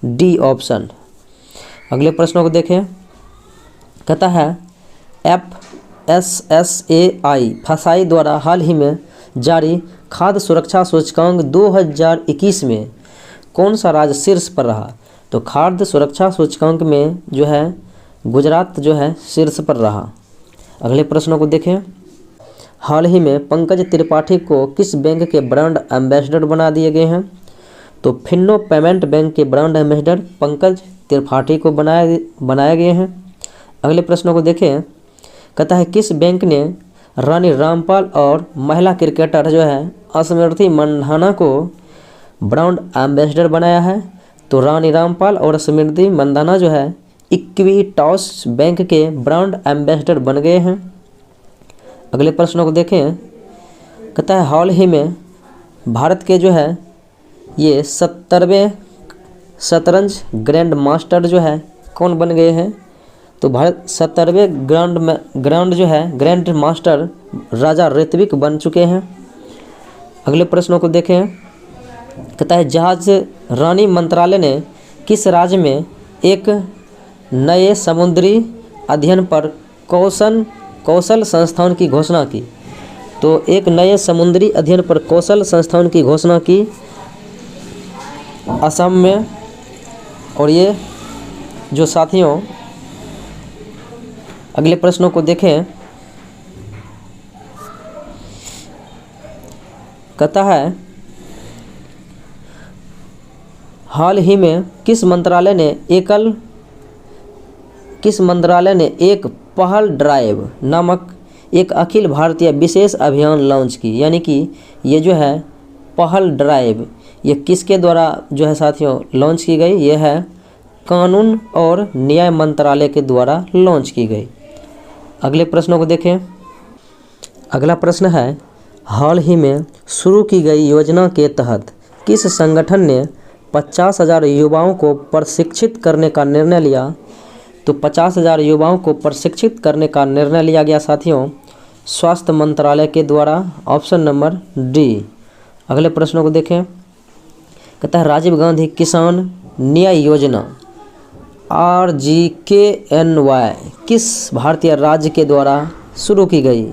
D option. अगले प्रश्नों को देखें। कहता है FSSAI फसाई द्वारा हाल ही में जारी खाद्य सुरक्षा सूचकांक 2021 में कौन सा राज्य शीर्ष पर रहा? तो खाद्य सुरक्षा सूचकांक में जो है गुजरात जो है शीर्ष पर रहा। अगले प्रश्नों को देखें। हाल ही में पंकज त्रिपाठी को किस बैंक के ब्रांड एम्बेसडर बना दिए गए हैं? तो फिनो पेमेंट बैंक के ब्रांड एम्बेसडर पंकज त्रिपाठी को बनाए गए हैं। अगले प्रश्नों को देखें। कहता है किस बैंक ने रानी रामपाल और महिला क्रिकेटर जो है स्मृति मंधाना को ब्रांड एम्बेसडर बनाया है? तो रानी रामपाल और स्मृति मंधाना जो है इक्विटास बैंक के ब्रांड एम्बेसडर बन गए हैं। अगले प्रश्नों को देखें। कहता है हाल ही में भारत के जो है ये 70वें शतरंज ग्रैंड मास्टर जो है कौन बन गए हैं? तो भारत 70वें ग्रैंड मास्टर राजा ऋत्विक बन चुके हैं। अगले प्रश्नों को देखें। कहता है जहाज रानी मंत्रालय ने किस राज्य में एक नए समुद्री अध्ययन पर कौशल संस्थान की घोषणा की? तो एक नए समुद्री अध्ययन पर कौशल संस्थान की घोषणा की असम में। और ये जो साथियों अगले प्रश्नों को देखें। कहता है हाल ही में किस मंत्रालय ने एक पहल ड्राइव नामक एक अखिल भारतीय विशेष अभियान लॉन्च की? यानी कि ये जो है पहल ड्राइव ये किसके द्वारा जो है साथियों लॉन्च की गई? ये है कानून और न्याय मंत्रालय के द्वारा लॉन्च की गई। अगले प्रश्नों को देखें। अगला प्रश्न है हाल ही में शुरू की गई योजना के तहत किस संगठन ने 50,000 युवाओं को प्रशिक्षित करने का निर्णय लिया? तो 50,000 युवाओं को प्रशिक्षित करने का निर्णय लिया गया साथियों स्वास्थ्य मंत्रालय के द्वारा, ऑप्शन नंबर डी। अगले प्रश्नों को देखें। कहता है राजीव गांधी किसान न्याय योजना RGKNY किस भारतीय राज्य के द्वारा शुरू की गई?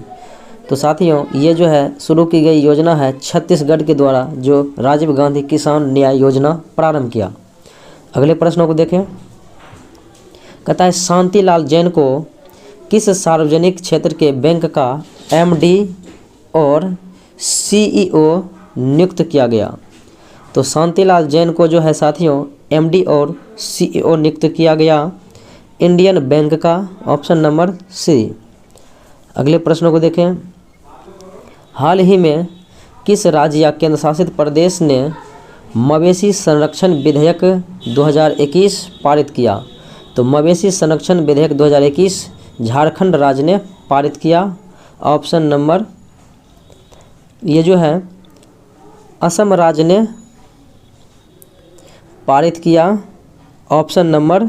तो साथियों ये जो है शुरू की गई योजना है छत्तीसगढ़ के द्वारा, जो राजीव गांधी किसान न्याय योजना प्रारंभ किया। अगले प्रश्नों को देखें। कहता है शांतिलाल जैन को किस सार्वजनिक क्षेत्र के बैंक का MD और CEO नियुक्त किया गया? तो शांतिलाल जैन को जो है साथियों MD और CEO नियुक्त किया गया इंडियन बैंक का, ऑप्शन नंबर सी। अगले प्रश्नों को देखें। हाल ही में किस राज्य या केंद्र शासित प्रदेश ने मवेशी संरक्षण विधेयक 2021 पारित किया? तो मवेशी संरक्षण विधेयक 2021 झारखंड राज्य ने पारित किया। ऑप्शन नंबर ये जो है असम राज्य ने पारित किया। Option number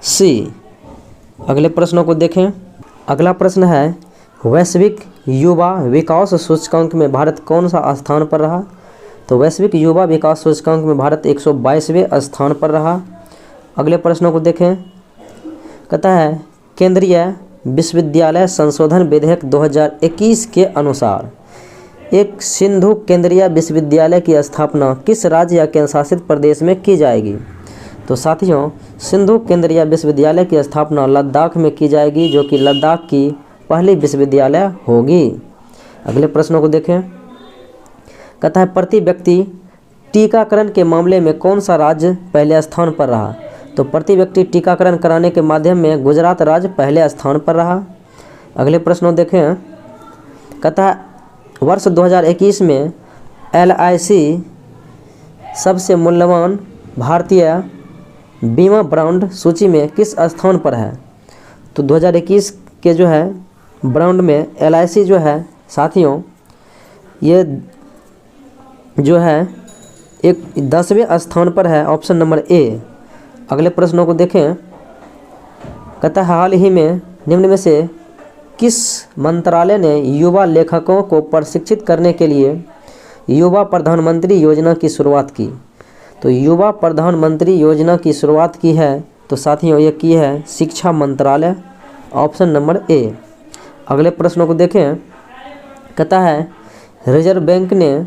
C. अगले प्रश्नों को देखें। अगला प्रश्न है वैश्विक युवा विकास सूचकांक में भारत कौन सा स्थान पर रहा? तो वैश्विक युवा विकास सूचकांक में भारत 122वें स्थान पर रहा। अगले प्रश्नों को देखें। कहता है केंद्रीय विश्वविद्यालय संशोधन विधेयक 2021 के अनुसार एक सिंधु केंद्रीय विश्वविद्यालय की स्थापना किस राज्य या केंद्र शासित प्रदेश में की जाएगी? तो साथियों सिंधु केंद्रीय विश्वविद्यालय की स्थापना लद्दाख में की जाएगी, जो कि लद्दाख की पहली विश्वविद्यालय होगी। अगले प्रश्नों को देखें। कहता है प्रति व्यक्ति टीकाकरण के मामले में कौन सा राज्य पहले स्थान पर रहा? तो प्रति व्यक्ति टीकाकरण कराने के माध्यम में गुजरात राज्य पहले स्थान पर रहा। अगले प्रश्नों देखें। कहता है वर्ष 2021 में LIC सबसे मूल्यवान भारतीय बीमा ब्रांड सूची में किस स्थान पर है? तो 2021 के जो है ब्रांड में LIC जो है साथियों ये जो है एक 10वें स्थान पर है। Option number A. अगले प्रश्नों को देखें। कहता है हाल ही में निम्न में से किस मंत्रालय ने युवा लेखकों को प्रशिक्षित करने के लिए युवा प्रधानमंत्री योजना की शुरुआत की? तो युवा प्रधानमंत्री योजना की शुरुआत की है तो साथियों ये की है शिक्षा मंत्रालय। Option number A. अगले प्रश्नों को देखें। कहता है रिजर्व बैंक ने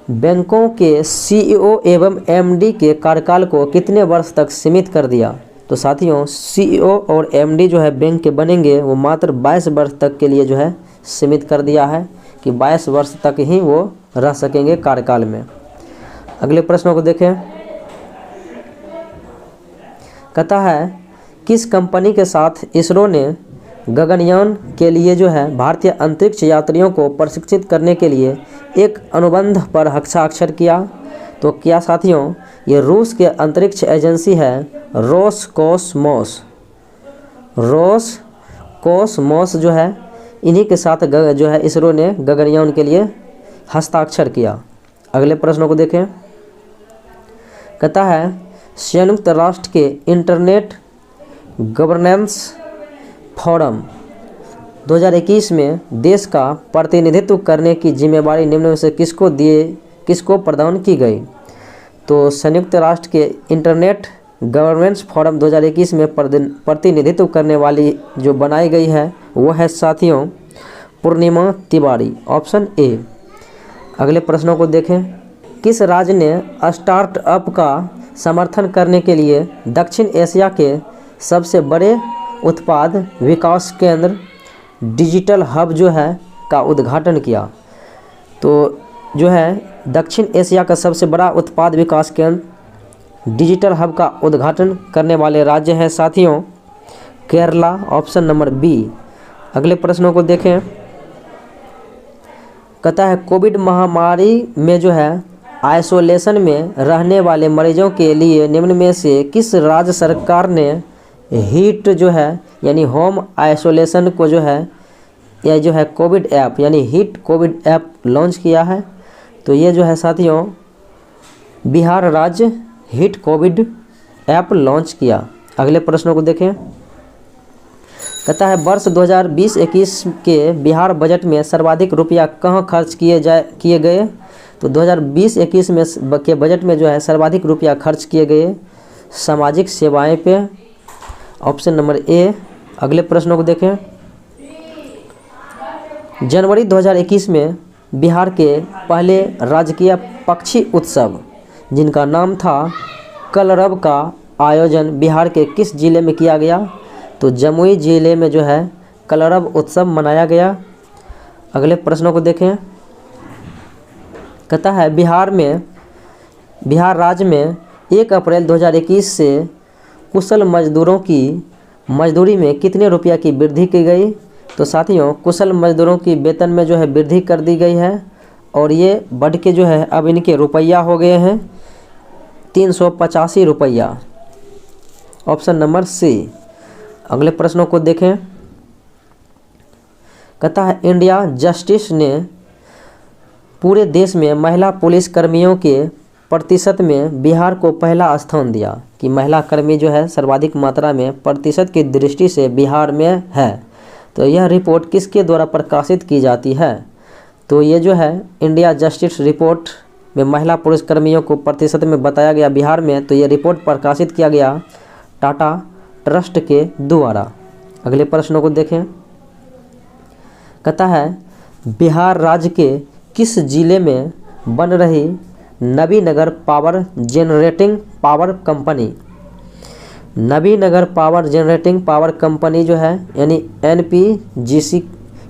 बैंकों के CEO एवं MD के कार्यकाल को कितने वर्ष तक सीमित कर दिया? तो साथियों CEO और MD जो है बैंक के बनेंगे वो मात्र 22 वर्ष तक के लिए जो है सीमित कर दिया है कि 22 वर्ष तक ही वो रह सकेंगे कार्यकाल में। अगले प्रश्नों को देखें। कहता है किस कंपनी के साथ इसरो ने गगनयान के लिए जो है भारतीय अंतरिक्ष यात्रियों को प्रशिक्षित करने के लिए एक अनुबंध पर हस्ताक्षर किया? तो क्या साथियों ये रूस के अंतरिक्ष एजेंसी है रोसकोसमोस। रोसकोसमोस जो है इन्हीं के साथ जो है इसरो ने गगनयान के लिए हस्ताक्षर किया। अगले प्रश्नों को देखें। कहता है संयुक्त राष्ट्र के इंटरनेट गवर्नेंस फोरम 2021 में देश का प्रतिनिधित्व करने की जिम्मेदारी निम्न में से किसको प्रदान की गई? तो संयुक्त राष्ट्र के इंटरनेट गवर्नेंस फोरम 2021 में प्रतिनिधित्व करने वाली जो बनाई गई है वो है साथियों पूर्णिमा तिवारी। Option A. अगले प्रश्नों को देखें। किस राज्य ने स्टार्टअप का समर्थन करने के लिए दक्षिण एशिया के सबसे बड़े उत्पाद विकास केंद्र डिजिटल हब जो है का उद्घाटन किया? तो जो है दक्षिण एशिया का सबसे बड़ा उत्पाद विकास केंद्र डिजिटल हब का उद्घाटन करने वाले राज्य हैं साथियों केरला। Option number B. अगले प्रश्नों को देखें। कहता है कोविड महामारी में जो है आइसोलेशन में रहने वाले मरीजों के लिए निम्न में से किस राज्य सरकार ने हीट जो है यानी होम आइसोलेशन को जो है या जो है कोविड ऐप यानी हीट कोविड ऐप लॉन्च किया है? तो ये जो है साथियों बिहार राज्य हीट कोविड ऐप लॉन्च किया। अगले प्रश्नों को देखें। कहता है वर्ष 2020-21 के बिहार बजट में सर्वाधिक रुपया कहाँ खर्च किए गए? तो 2020-21 में के बजट में जो है सर्वाधिक रुपया खर्च किए गए सामाजिक सेवाएं पे। Option number A. अगले प्रश्नों को देखें। जनवरी 2021 में बिहार के पहले राजकीय पक्षी उत्सव जिनका नाम था कलरव का आयोजन बिहार के किस जिले में किया गया? तो जमुई जिले में जो है कलरव उत्सव मनाया गया। अगले प्रश्नों को देखें। कहता है बिहार राज्य में 1 अप्रैल 2021 से कुशल मजदूरों की मजदूरी में कितने रुपया की वृद्धि की गई? तो साथियों कुशल मजदूरों की वेतन में जो है वृद्धि कर दी गई है और ये बढ़ के जो है अब इनके रुपया हो गए हैं 385 रुपया। Option number C. अगले प्रश्नों को देखें। कहता है इंडिया जस्टिस ने पूरे देश में महिला पुलिस कर्मियों के प्रतिशत में बिहार को पहला स्थान दिया कि महिला कर्मी जो है सर्वाधिक मात्रा में प्रतिशत की दृष्टि से बिहार में है। तो यह रिपोर्ट किसके द्वारा प्रकाशित की जाती है? तो ये जो है इंडिया जस्टिस रिपोर्ट में महिला पुलिस कर्मियों को प्रतिशत में बताया गया बिहार में। तो ये रिपोर्ट प्रकाशित किया गया टाटा ट्रस्ट के द्वारा। अगले प्रश्नों को देखें। कहता है बिहार राज्य के किस जिले में बन रही Nabinagar power generating power company? Nabinagar power generating power company जो है यानी NPGC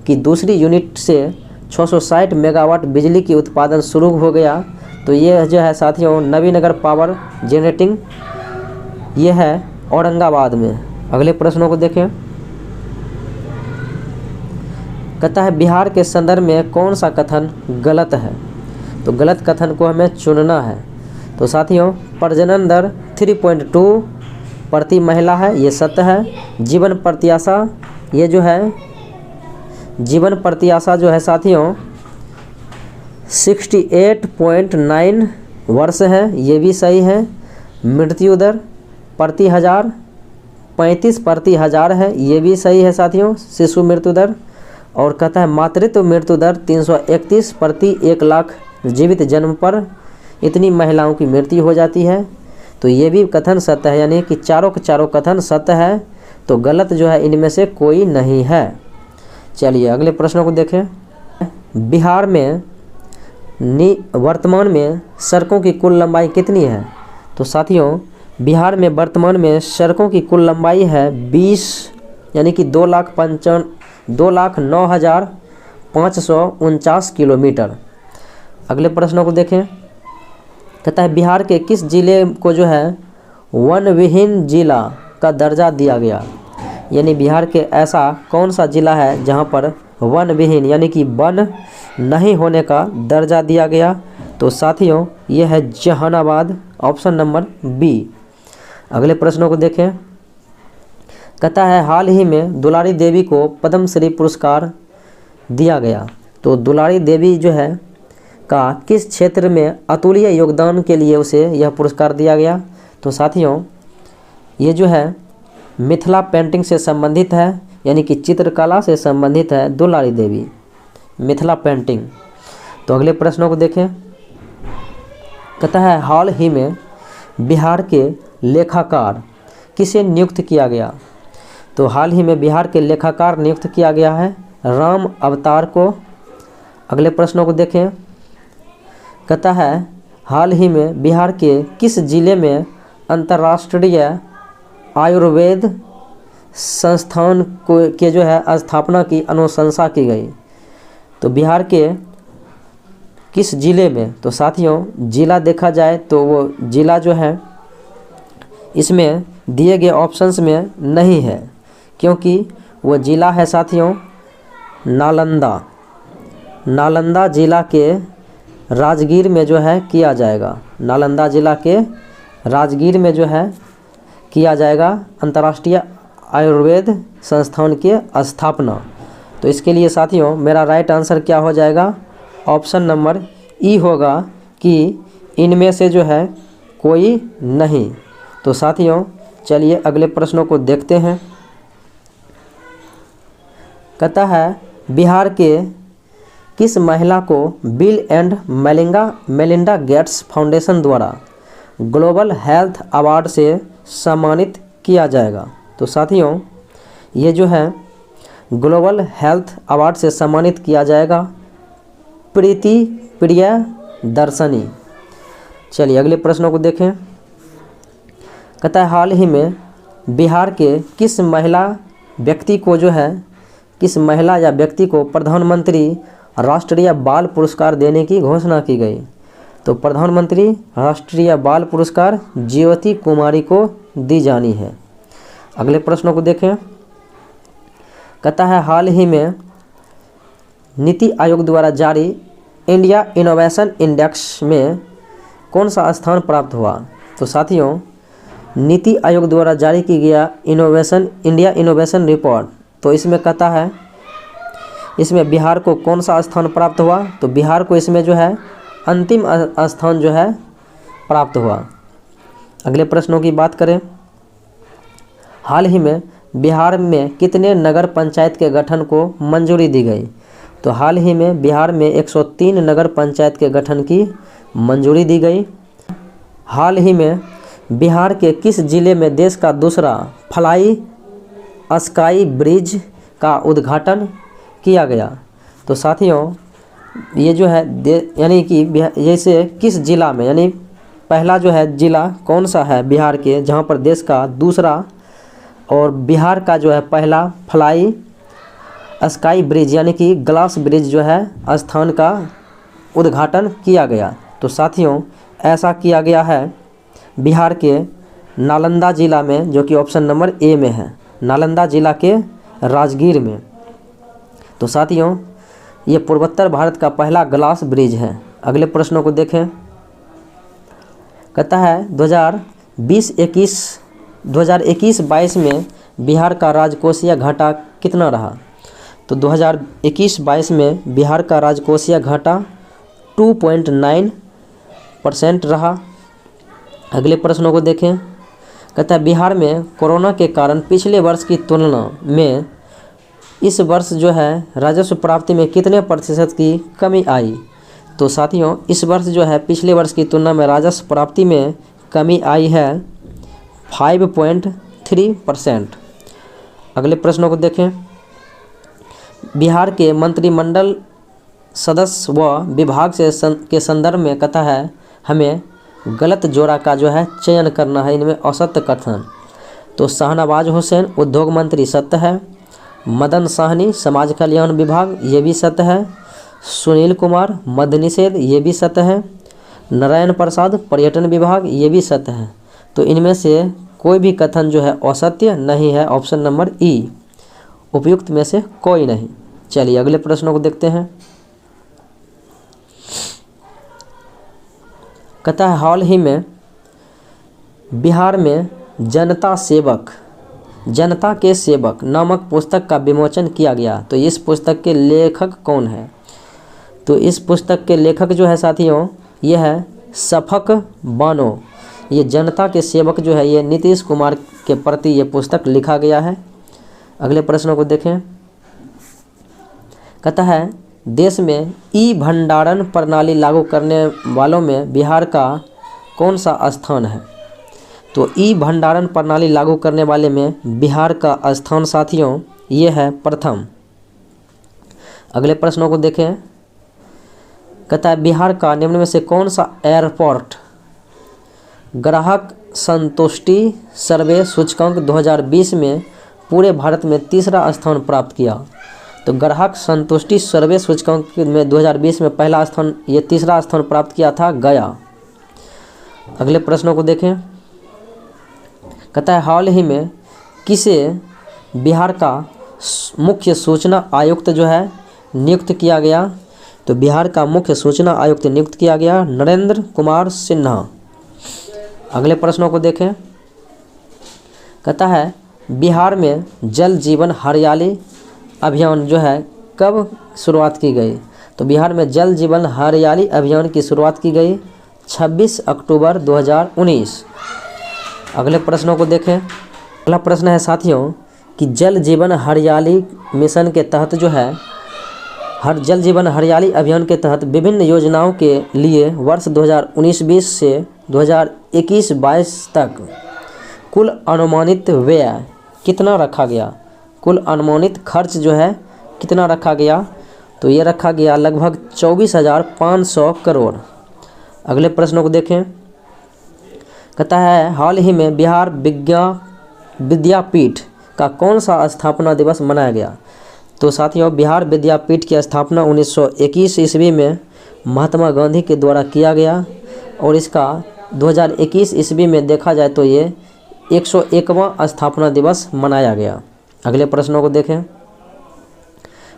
की दूसरी यूनिट से 660 मेगावाट बिजली की उत्पादन शुरू हो गया। तो ये जो है साथियों नबीनगर पावर जनरेटिंग ये है औरंगाबाद में। अगले प्रश्नों को देखें। कहता है बिहार के संदर्भ में कौन सा कथन गलत है? तो गलत कथन को हमें चुनना है। तो साथियों प्रजनन दर 3.2 प्रति महिला है, ये सत्य है। जीवन प्रत्याशा ये जो है जीवन प्रत्याशा जो है साथियों 68.9 वर्ष है, ये भी सही है। मृत्यु दर प्रति हजार 35 प्रति हजार है, ये भी सही है साथियों शिशु मृत्यु दर। और कहता है मातृत्व मृत्यु दर 331 प्रति 1 लाख जीवित जन्म पर इतनी महिलाओं की मृत्यु हो जाती है। तो ये भी कथन सत्य है, यानी कि चारों के चारों कथन सत्य है। तो गलत जो है इनमें से कोई नहीं है। चलिए अगले प्रश्नों को देखें। बिहार में वर्तमान में सड़कों की कुल लंबाई कितनी है? तो साथियों बिहार में वर्तमान में सड़कों की कुल लंबाई है 20 यानी कि 2,09,549 किलोमीटर। अगले प्रश्नों को देखें। कहता है बिहार के किस जिले को जो है वन विहीन जिला का दर्जा दिया गया? यानी बिहार के ऐसा कौन सा जिला है जहां पर वन विहीन यानी कि वन नहीं होने का दर्जा दिया गया? तो साथियों यह है जहानाबाद। Option number B. अगले प्रश्नों को देखें। कहता है हाल ही में दुलारी देवी को पद्मश्री पुरस्कार दिया गया। तो दुलारी देवी जो है का किस क्षेत्र में अतुल्य योगदान के लिए उसे यह पुरस्कार दिया गया? तो साथियों ये जो है मिथिला पेंटिंग से संबंधित है, यानी कि चित्रकला से संबंधित है दुलारी देवी, मिथिला पेंटिंग। तो अगले प्रश्नों को देखें। कहता है हाल ही में बिहार के लेखाकार किसे नियुक्त किया गया? तो हाल ही में बिहार के लेखाकार नियुक्त किया गया है राम अवतार को। अगले प्रश्नों को देखें। कहता है हाल ही में बिहार के किस जिले में अंतर्राष्ट्रीय आयुर्वेद संस्थान के जो है स्थापना की अनुशंसा की गई? तो बिहार के किस जिले में? तो साथियों जिला देखा जाए तो वो जिला जो है इसमें दिए गए ऑप्शंस में नहीं है, क्योंकि वो जिला है साथियों नालंदा। नालंदा जिला के राजगीर में जो है किया जाएगा। नालंदा जिला के राजगीर में जो है किया जाएगा अंतर्राष्ट्रीय आयुर्वेद संस्थान की स्थापना। तो इसके लिए साथियों मेरा राइट आंसर क्या हो जाएगा? ऑप्शन नंबर ई होगा कि इनमें से जो है कोई नहीं। तो साथियों चलिए अगले प्रश्नों को देखते हैं। कहता है बिहार के किस महिला को bill and Melinda Gates foundation द्वारा ग्लोबल हेल्थ अवार्ड से सम्मानित किया जाएगा? तो साथियों ये जो है ग्लोबल हेल्थ अवार्ड से सम्मानित किया जाएगा प्रीति प्रियदर्शनी। चलिए अगले प्रश्नों को देखें। कहता है हाल ही में बिहार के किस महिला या व्यक्ति को प्रधानमंत्री राष्ट्रीय बाल पुरस्कार देने की घोषणा की गई? तो प्रधानमंत्री राष्ट्रीय बाल पुरस्कार ज्योति कुमारी को दी जानी है। अगले प्रश्नों को देखें। कहता है हाल ही में नीति आयोग द्वारा जारी इंडिया इनोवेशन इंडेक्स में कौन सा स्थान प्राप्त हुआ। तो साथियों, नीति आयोग द्वारा जारी की गया इंडिया इनोवेशन रिपोर्ट, तो इसमें कहता है इसमें बिहार को कौन सा स्थान प्राप्त हुआ। तो बिहार को इसमें जो है अंतिम स्थान जो है प्राप्त हुआ। अगले प्रश्नों की बात करें। हाल ही में बिहार में कितने नगर पंचायत के गठन को मंजूरी दी गई। तो हाल ही में बिहार में 103 नगर पंचायत के गठन की मंजूरी दी गई। हाल ही में बिहार के किस जिले में देश का दूसरा फ्लाई स्काई ब्रिज का उद्घाटन किया गया। तो साथियों, ये जो है यानी कि जैसे किस जिला में, यानी पहला जो है जिला कौन सा है बिहार के जहाँ पर देश का दूसरा और बिहार का जो है पहला फ्लाई स्काई ब्रिज यानी कि ग्लास ब्रिज जो है स्थान का उद्घाटन किया गया। तो साथियों, ऐसा किया गया है बिहार के नालंदा जिला में, जो कि ऑप्शन नंबर ए में है, नालंदा जिला के राजगीर में। तो साथियों, ये पूर्वोत्तर भारत का पहला ग्लास ब्रिज है। अगले प्रश्नों को देखें। कहता है 2021-22 में बिहार का राजकोषीय घाटा कितना रहा। तो 2021-22 में बिहार का राजकोषीय घाटा 2.9% रहा। अगले प्रश्नों को देखें। कहता है बिहार में कोरोना के कारण पिछले वर्ष की तुलना में इस वर्ष जो है राजस्व प्राप्ति में कितने प्रतिशत की कमी आई। तो साथियों, इस वर्ष जो है पिछले वर्ष की तुलना में राजस्व प्राप्ति में कमी आई है 5.3%। अगले प्रश्नों को देखें। बिहार के मंत्रिमंडल सदस्य व विभाग के संदर्भ में कहता है हमें गलत जोड़ा का जो है चयन करना है, इनमें असत्य कथन। तो शाहनवाज हुसैन उद्योग मंत्री सत्य है, मदन साहनी समाज कल्याण विभाग ये भी सत्य है, सुनील कुमार मद्य निषेध ये भी सत्य है, नारायण प्रसाद पर्यटन विभाग ये भी सत्य है। तो इनमें से कोई भी कथन जो है असत्य नहीं है, ऑप्शन नंबर ई, उपयुक्त में से कोई नहीं। चलिए अगले प्रश्नों को देखते हैं। कहता है हाल ही में बिहार में जनता के सेवक नामक पुस्तक का विमोचन किया गया। तो इस पुस्तक के लेखक कौन है। तो इस पुस्तक के लेखक जो है साथियों ये है शफक बानो। ये जनता के सेवक जो है ये नीतीश कुमार के प्रति ये पुस्तक लिखा गया है। अगले प्रश्नों को देखें। कहता है देश में ई भंडारण प्रणाली लागू करने वालों में बिहार का कौन सा स्थान है। तो ई भंडारण प्रणाली लागू करने वाले में बिहार का स्थान साथियों ये है प्रथम। अगले प्रश्नों को देखें। कहता है बिहार का निम्न में से कौन सा एयरपोर्ट ग्राहक संतुष्टि सर्वे सूचकांक 2020 में पूरे भारत में तीसरा स्थान प्राप्त किया। तो ग्राहक संतुष्टि सर्वे सूचकांक में 2020 में पहला स्थान, ये तीसरा स्थान प्राप्त किया था गया। अगले प्रश्नों को देखें। कहता है हाल ही में किसे बिहार का मुख्य सूचना आयुक्त जो है नियुक्त किया गया। तो बिहार का मुख्य सूचना आयुक्त नियुक्त किया गया नरेंद्र कुमार सिन्हा। अगले प्रश्नों को देखें। कहता है बिहार में जल जीवन हरियाली अभियान जो है कब शुरुआत की गई। तो बिहार में जल जीवन हरियाली अभियान की शुरुआत की गई 26 अक्टूबर 2019। अगले प्रश्नों को देखें। अगला प्रश्न है साथियों कि जल जीवन हरियाली मिशन के तहत जो है जल जीवन हरियाली अभियान के तहत विभिन्न योजनाओं के लिए वर्ष 2019-20 से 2021-22 तक कुल अनुमानित व्यय कितना रखा गया। कुल अनुमानित खर्च जो है कितना रखा गया। तो ये रखा गया लगभग 24,500 करोड़। अगले प्रश्नों को देखें। कहता है हाल ही में बिहार विद्यापीठ का कौन सा स्थापना दिवस मनाया गया। तो साथियों बिहार विद्यापीठ की स्थापना 1921 ईस्वी में महात्मा गांधी के द्वारा किया गया और इसका 2021 ईस्वी में देखा जाए तो ये 101वां स्थापना दिवस मनाया गया। अगले प्रश्नों को देखें।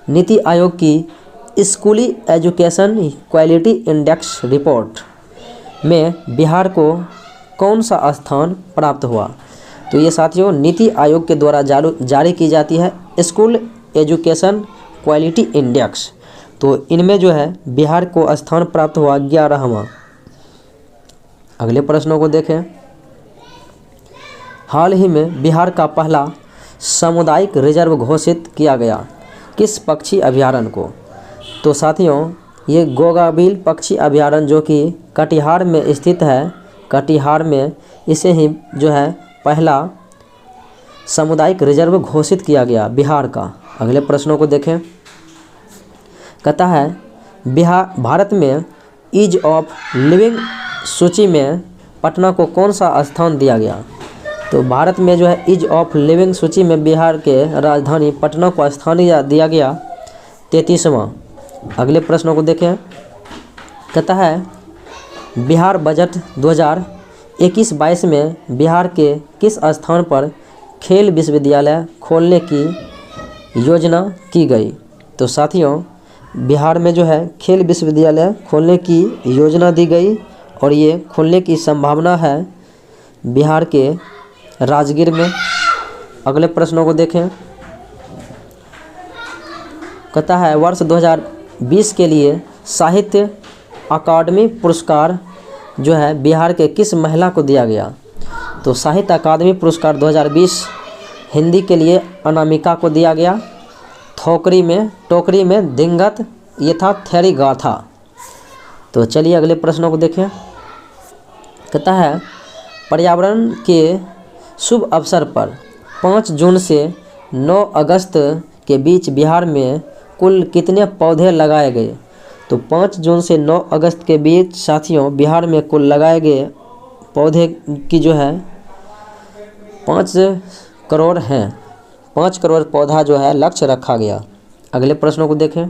नीति आयोग की स्कूली एजुकेशन क्वालिटी इंडेक्स रिपोर्ट में बिहार को कौन सा स्थान प्राप्त हुआ? तो ये साथियों नीति आयोग के द्वारा जारी की जाती है स्कूल एजुकेशन क्वालिटी इंडेक्स। तो इनमें जो है बिहार को स्थान प्राप्त हुआ 11वां। अगले प्रश्नों को देखें। हाल ही में बिहार का पहला सामुदायिक रिजर्व घोषित किया गया किस पक्षी अभयारण्य को? तो साथियों ये गोगाबिल पक्षी अभयारण्य जो कि कटिहार में स्थित है, कटिहार में इसे ही जो है पहला सामुदायिक रिजर्व घोषित किया गया बिहार का। अगले प्रश्नों को देखें। कहता है भारत में ईज ऑफ लिविंग सूची में पटना को कौन सा स्थान दिया गया? तो भारत में जो है ईज ऑफ लिविंग सूची में बिहार के राजधानी पटना को स्थान दिया गया 33वां। अगले प्रश्नों को देखें। कहता है बिहार बजट 2021-22 में बिहार के किस स्थान पर खेल विश्वविद्यालय खोलने की योजना की गई? तो साथियों बिहार में जो है खेल विश्वविद्यालय खोलने की योजना दी गई और ये खोलने की संभावना है बिहार के राजगीर में। अगले प्रश्नों को देखें। कहता है वर्ष 2020 के लिए साहित्य अकादमी पुरस्कार जो है बिहार के किस महिला को दिया गया? तो साहित्य अकादमी पुरस्कार 2020 हिंदी के लिए अनामिका को दिया गया। टोकरी में दिंगत ये था थेरी गाथा। तो चलिए अगले प्रश्नों को देखें। कहता है पर्यावरण के शुभ अवसर पर 5 जून से 9 अगस्त के बीच बिहार में कुल कितने पौधे लगाए गए? तो 5 जून से 9 अगस्त के बीच साथियों बिहार में कुल लगाए गए पौधे की जो है 5 करोड़ हैं। 5 करोड़ पौधा जो है लक्ष्य रखा गया। अगले प्रश्नों को देखें।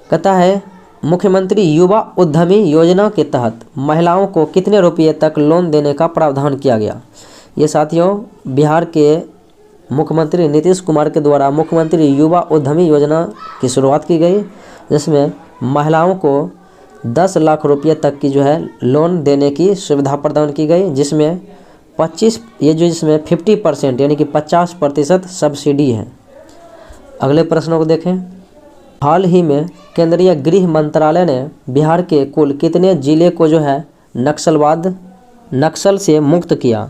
कहता है मुख्यमंत्री युवा उद्यमी योजना के तहत महिलाओं को कितने रुपये तक लोन देने का प्रावधान किया गया? ये साथियों बिहार के मुख्यमंत्री नीतीश कुमार के द्वारा मुख्यमंत्री युवा उद्यमी योजना की शुरुआत की गई, जिसमें महिलाओं को 10 लाख रुपये तक की जो है लोन देने की सुविधा प्रदान की गई, जिसमें 50% यानी कि 50% सब्सिडी है। अगले प्रश्नों को देखें। हाल ही में केंद्रीय गृह मंत्रालय ने बिहार के कुल कितने जिले को जो है नक्सल से मुक्त किया?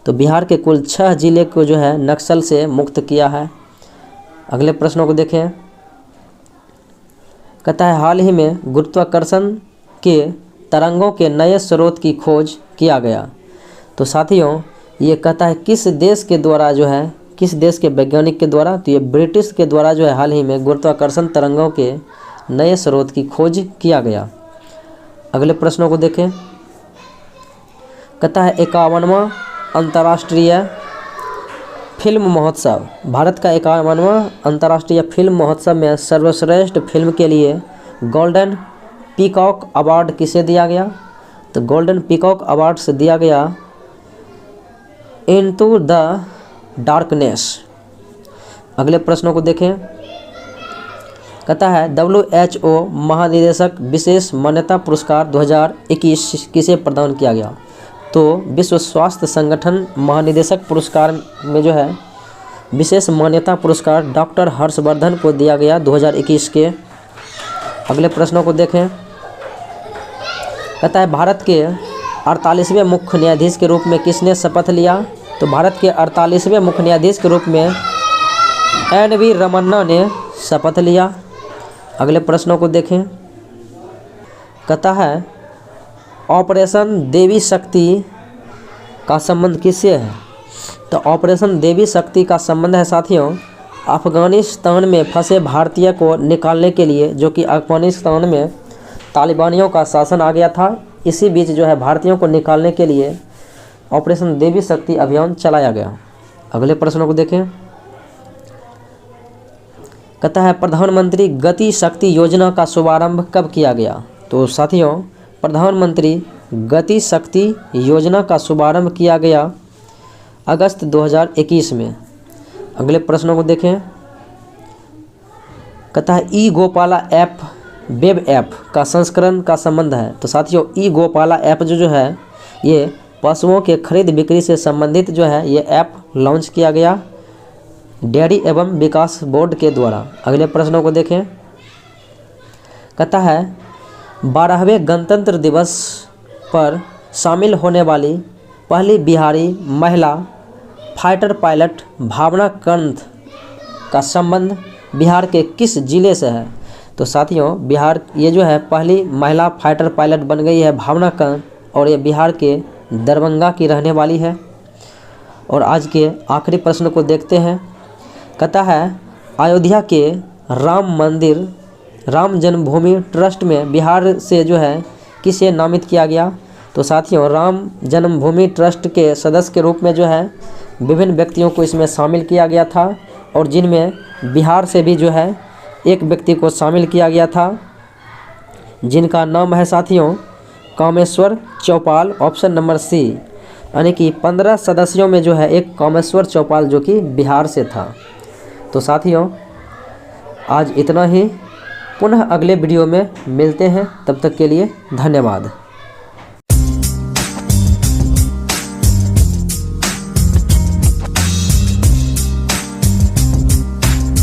तो बिहार के कुल 6 जिले को जो है नक्सल से मुक्त किया है। अगले प्रश्नों को देखें। कहता है हाल ही में गुरुत्वाकर्षण के तरंगों के नए स्रोत की खोज किया गया। तो साथियों ये कहता है किस देश के द्वारा जो है, किस देश के वैज्ञानिक के द्वारा? तो ये ब्रिटिश के द्वारा जो है हाल ही में गुरुत्वाकर्षण तरंगों के नए स्रोत की खोज किया गया। अगले प्रश्नों को देखें। कहता है 51वां अंतर्राष्ट्रीय फिल्म महोत्सव, भारत का 51वां अंतर्राष्ट्रीय फिल्म महोत्सव में सर्वश्रेष्ठ फिल्म के लिए गोल्डन पीकॉक अवार्ड किसे दिया गया? तो गोल्डन पीकॉक अवार्ड से दिया गया इनटू द डार्कनेस। अगले प्रश्नों को देखें। कहता है WHO महानिदेशक विशेष मान्यता पुरस्कार 2021 किसे प्रदान किया गया? तो विश्व स्वास्थ्य संगठन महानिदेशक पुरस्कार में जो है विशेष मान्यता पुरस्कार डॉक्टर हर्षवर्धन को दिया गया 2021 के। अगले प्रश्नों को देखें। कहता है भारत के 48वें मुख्य न्यायाधीश के रूप में किसने शपथ लिया? तो भारत के 48वें मुख्य न्यायाधीश के रूप में NV रमन्ना ने शपथ लिया। अगले प्रश्नों को देखें। कहता है ऑपरेशन देवी शक्ति का संबंध किससे है? तो ऑपरेशन देवी शक्ति का संबंध है साथियों अफगानिस्तान में फंसे भारतीय को निकालने के लिए, जो कि अफगानिस्तान में तालिबानियों का शासन आ गया था। इसी बीच जो है भारतीयों को निकालने के लिए ऑपरेशन देवी शक्ति अभियान चलाया गया। अगले प्रश्नों को देखें। कहता है प्रधानमंत्री गति शक्ति योजना का शुभारंभ कब किया गया? तो साथियों प्रधानमंत्री गति शक्ति योजना का शुभारंभ किया गया अगस्त 2021 में। अगले प्रश्नों को देखें। कहता है ई गोपाला ऐप वेब ऐप का संस्करण का संबंध है। तो साथियों ई गोपाला ऐप जो है ये पशुओं के खरीद बिक्री से संबंधित जो है ये ऐप लॉन्च किया गया डेयरी एवं विकास बोर्ड के द्वारा। अगले प्रश्नों को देखें। कहता है 12वें गणतंत्र दिवस पर शामिल होने वाली पहली बिहारी महिला फाइटर पायलट भावना कंठ का संबंध बिहार के किस जिले से है। तो साथियों बिहार ये जो है पहली महिला फाइटर पायलट बन गई है भावना कंठ, और ये बिहार के दरभंगा की रहने वाली है। और आज के आखिरी प्रश्न को देखते हैं। कहता है अयोध्या के राम मंदिर राम जन्मभूमि ट्रस्ट में बिहार से जो है किसे नामित किया गया। तो साथियों राम जन्मभूमि ट्रस्ट के सदस्य के रूप में जो है विभिन्न व्यक्तियों को इसमें शामिल किया गया था, और जिनमें बिहार से भी जो है एक व्यक्ति को शामिल किया गया था, जिनका नाम है साथियों कामेश्वर चौपाल। ऑप्शन नंबर सी, यानी कि 15 सदस्यों में जो है एक कामेश्वर चौपाल जो कि बिहार से था। तो साथियों आज इतना ही, पुनः अगले वीडियो में मिलते हैं, तब तक के लिए धन्यवाद।